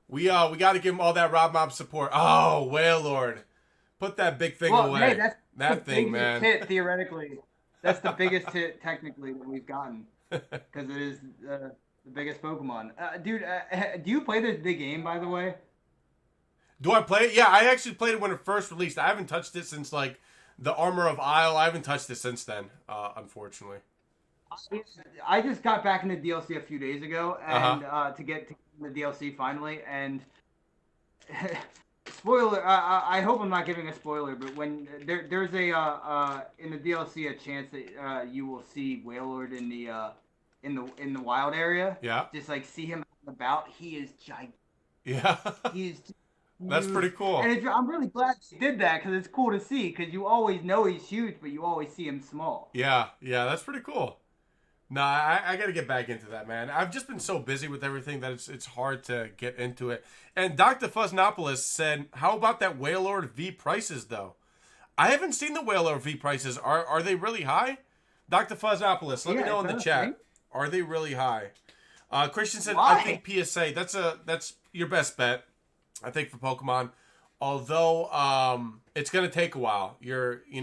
We got to give him all that Rob Mob support. Oh, Wailord. Put that big thing away. Hey, that's that the thing, biggest man. hit, theoretically. That's the biggest hit, technically, that we've gotten. Because it is the biggest Pokemon. Dude, do you play the game, by the way? Do I play it? Yeah, I actually played it when it first released. I haven't touched it since, like, the Armor of Isle. I haven't touched it since then, unfortunately. I just got back into DLC a few days ago, and to get to the DLC finally, and spoiler, I hope I'm not giving a spoiler, but when there's a in the DLC a chance that you will see Wailord in the wild area. Yeah. Just like see him out and about. He is gigantic. Yeah. He is. That's pretty cool. And I'm really glad he did that because it's cool to see. Because you always know he's huge, but you always see him small. Yeah, that's pretty cool. Nah, I got to get back into that, man. I've just been so busy with everything that it's hard to get into it. And Dr. Fuznopolis said, how about that Wailord V prices, though? I haven't seen the Wailord V prices. Are they really high? Dr. Fuznopolis, let me know in the chat. Right? Are they really high? Christian said, I think PSA. That's your best bet, I think, for Pokemon. Although it's going to take a while.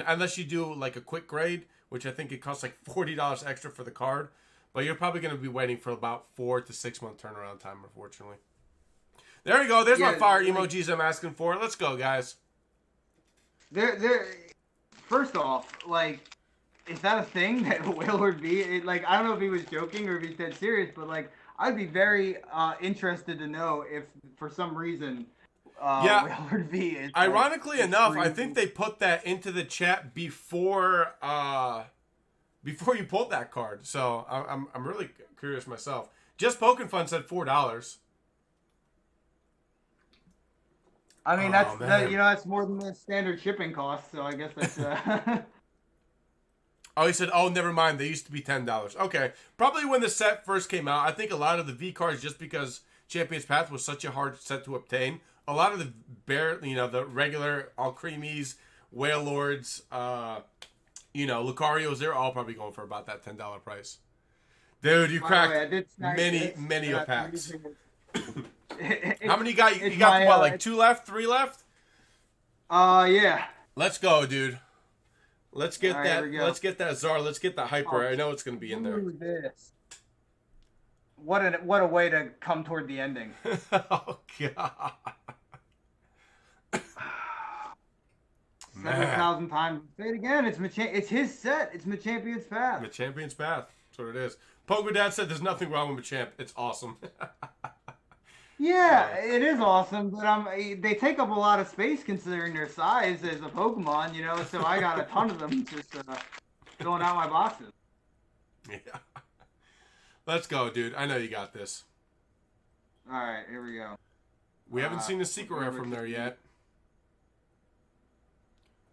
Unless you do like a quick grade, which I think it costs like $40 extra for the card. But you're probably going to be waiting for about 4 to 6 month turnaround time, unfortunately. There we go. There's my fire emojis I'm asking for. Let's go, guys. First off, like, is that a thing that Wailord V? I don't know if he was joking or if he's dead serious, but like, I'd be very interested to know if for some reason Wailord V is. Ironically enough, I think they put that into the chat before you pulled that card. So I'm really curious myself. Just Pokin Fun said $4. I mean, Oh, that, man. that's more than the standard shipping cost. So I guess that's. Oh, he said, oh, never mind. They used to be $10. Okay. Probably when the set first came out, I think a lot of the V cards, just because Champion's Path was such a hard set to obtain, a lot of the the regular all creamies, Whale Lords, Lucarios, they're all probably going for about that $10 price. Dude, you cracked many of packs. How many you got? You got what, like 2 left, 3 left? Yeah. Let's go, dude. Let's get that. Let's get that Zard. Let's get that Hyper. I know it's gonna be in there. This. What a way to come toward the ending. Oh god. 7,000 times. Say it again. It's his set. It's Machampion's Path. Machampion's Path. That's what it is. Pogo Dad said there's nothing wrong with Machamp. It's awesome. Yeah, it is awesome, but they take up a lot of space considering their size as a Pokemon, so I got a ton of them just filling out my boxes. Yeah. Let's go, dude. I know you got this. Alright, here we go. We haven't seen a secret rare from there yet.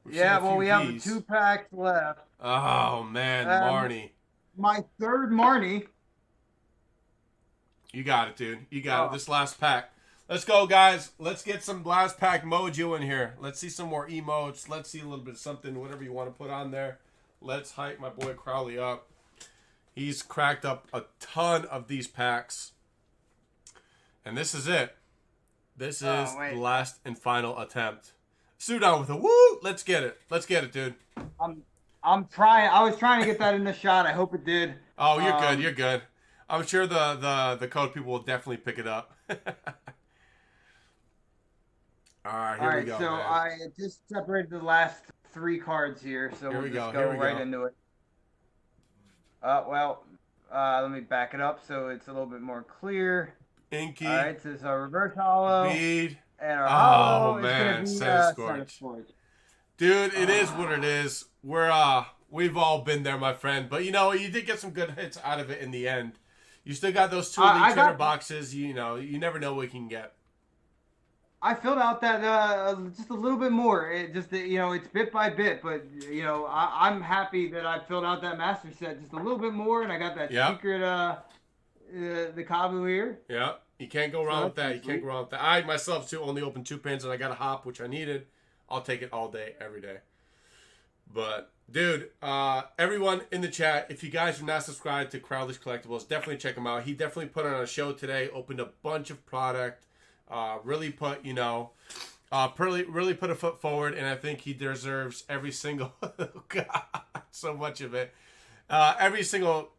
We have 2 packs left. Oh, man, Marnie. My third Marnie. You got it, dude. You got it. This last pack. Let's go, guys. Let's get some last pack mojo in here. Let's see some more emotes. Let's see a little bit of something, whatever you want to put on there. Let's hype my boy Crowley up. He's cracked up a ton of these packs. And this is it. This is the last and final attempt. Sudan with a woo! Let's get it. Let's get it, dude. I'm trying. I was trying to get that in the shot. I hope it did. Oh, you're good. You're good. I'm sure the code people will definitely pick it up. All right, here we go. So man. I just separated the last 3 cards here, so we'll just go right into it. Let me back it up so it's a little bit more clear. Inky. All right, so it's a reverse hollow. Bead. And our hollow is man, Scorch. Dude, it is what it is. We've all been there, my friend. But you did get some good hits out of it in the end. You still got those 2 Elite Trainer boxes. You never know what you can get. I filled out that just a little bit more. It's bit by bit, but I'm happy that I filled out that master set just a little bit more, and I got that secret the Kabu here. Yeah, you can't go wrong with that. You can't go wrong with that. I myself too only opened 2 pins, and I got a hop which I needed. I'll take it all day, every day. But dude, everyone in the chat, if you guys are not subscribed to Crowley's Collectibles, definitely check him out. He definitely put on a show today. Opened a bunch of product. Really put really put a foot forward, and I think he deserves every single God, so much of it. Every single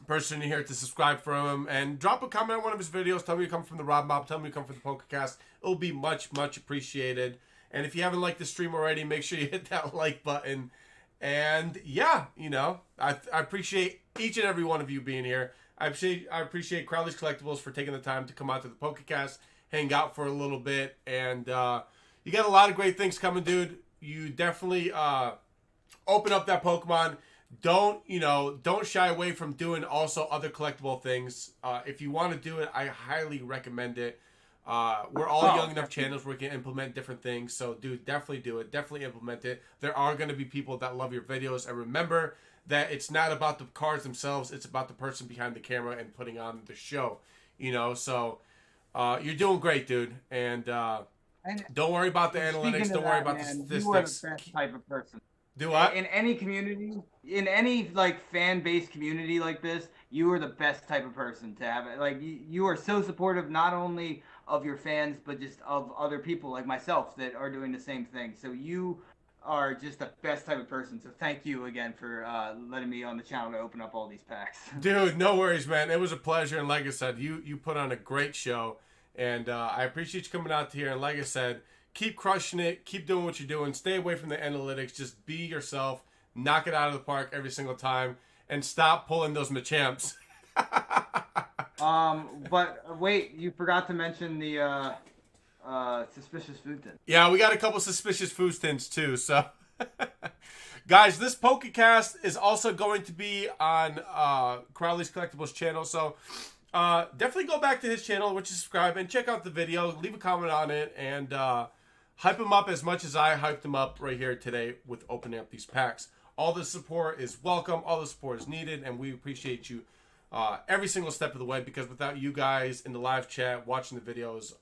person here to subscribe from him and drop a comment on one of his videos. Tell me you come from the Rob Mob. Tell me you come from the Pokecast. It'll be much, much appreciated. And if you haven't liked the stream already, make sure you hit that like button. And yeah, I appreciate each and every one of you being here. I appreciate Crowley's Collectibles for taking the time to come out to the Pokecast, hang out for a little bit, and you got a lot of great things coming, dude. You definitely open up that Pokemon. Don't shy away from doing also other collectible things. If you want to do it, I highly recommend it. We're all young enough channels where we can implement different things. So, dude, definitely do it. Definitely implement it. There are going to be people that love your videos. And remember that it's not about the cards themselves. It's about the person behind the camera and putting on the show. So you're doing great, dude. And don't worry about the analytics. Don't worry about the statistics. You are the best type of person. Do what? In any community, in any fan-based community like this, you are the best type of person to have it. You are so supportive, not only of your fans, but just of other people like myself that are doing the same thing. So you are just the best type of person. So thank you again for letting me on the channel to open up all these packs. Dude, no worries, man. It was a pleasure. And like I said, you put on a great show. And I appreciate you coming out here. And like I said, keep crushing it. Keep doing what you're doing. Stay away from the analytics. Just be yourself. Knock it out of the park every single time. And stop pulling those Machamps. But wait, you forgot to mention the suspicious food tin. Yeah, we got a couple suspicious food tins too. So, guys, this Pokecast is also going to be on Crowley's Collectibles channel. So, definitely go back to his channel, which is subscribe, and check out the video. Leave a comment on it, and hype them up as much as I hyped them up right here today with opening up these packs. All the support is welcome. All the support is needed, and we appreciate you every single step of the way, because without you guys in the live chat watching the videos,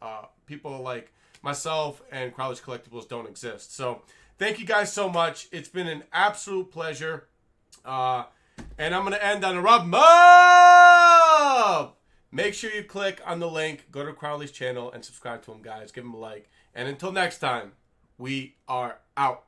people like myself and Crowley's Collectibles don't exist. So thank you guys so much. It's been an absolute pleasure. And I'm going to end on a rub up. Make sure you click on the link, go to Crowley's channel, and subscribe to him, guys. Give him a like. And until next time, we are out.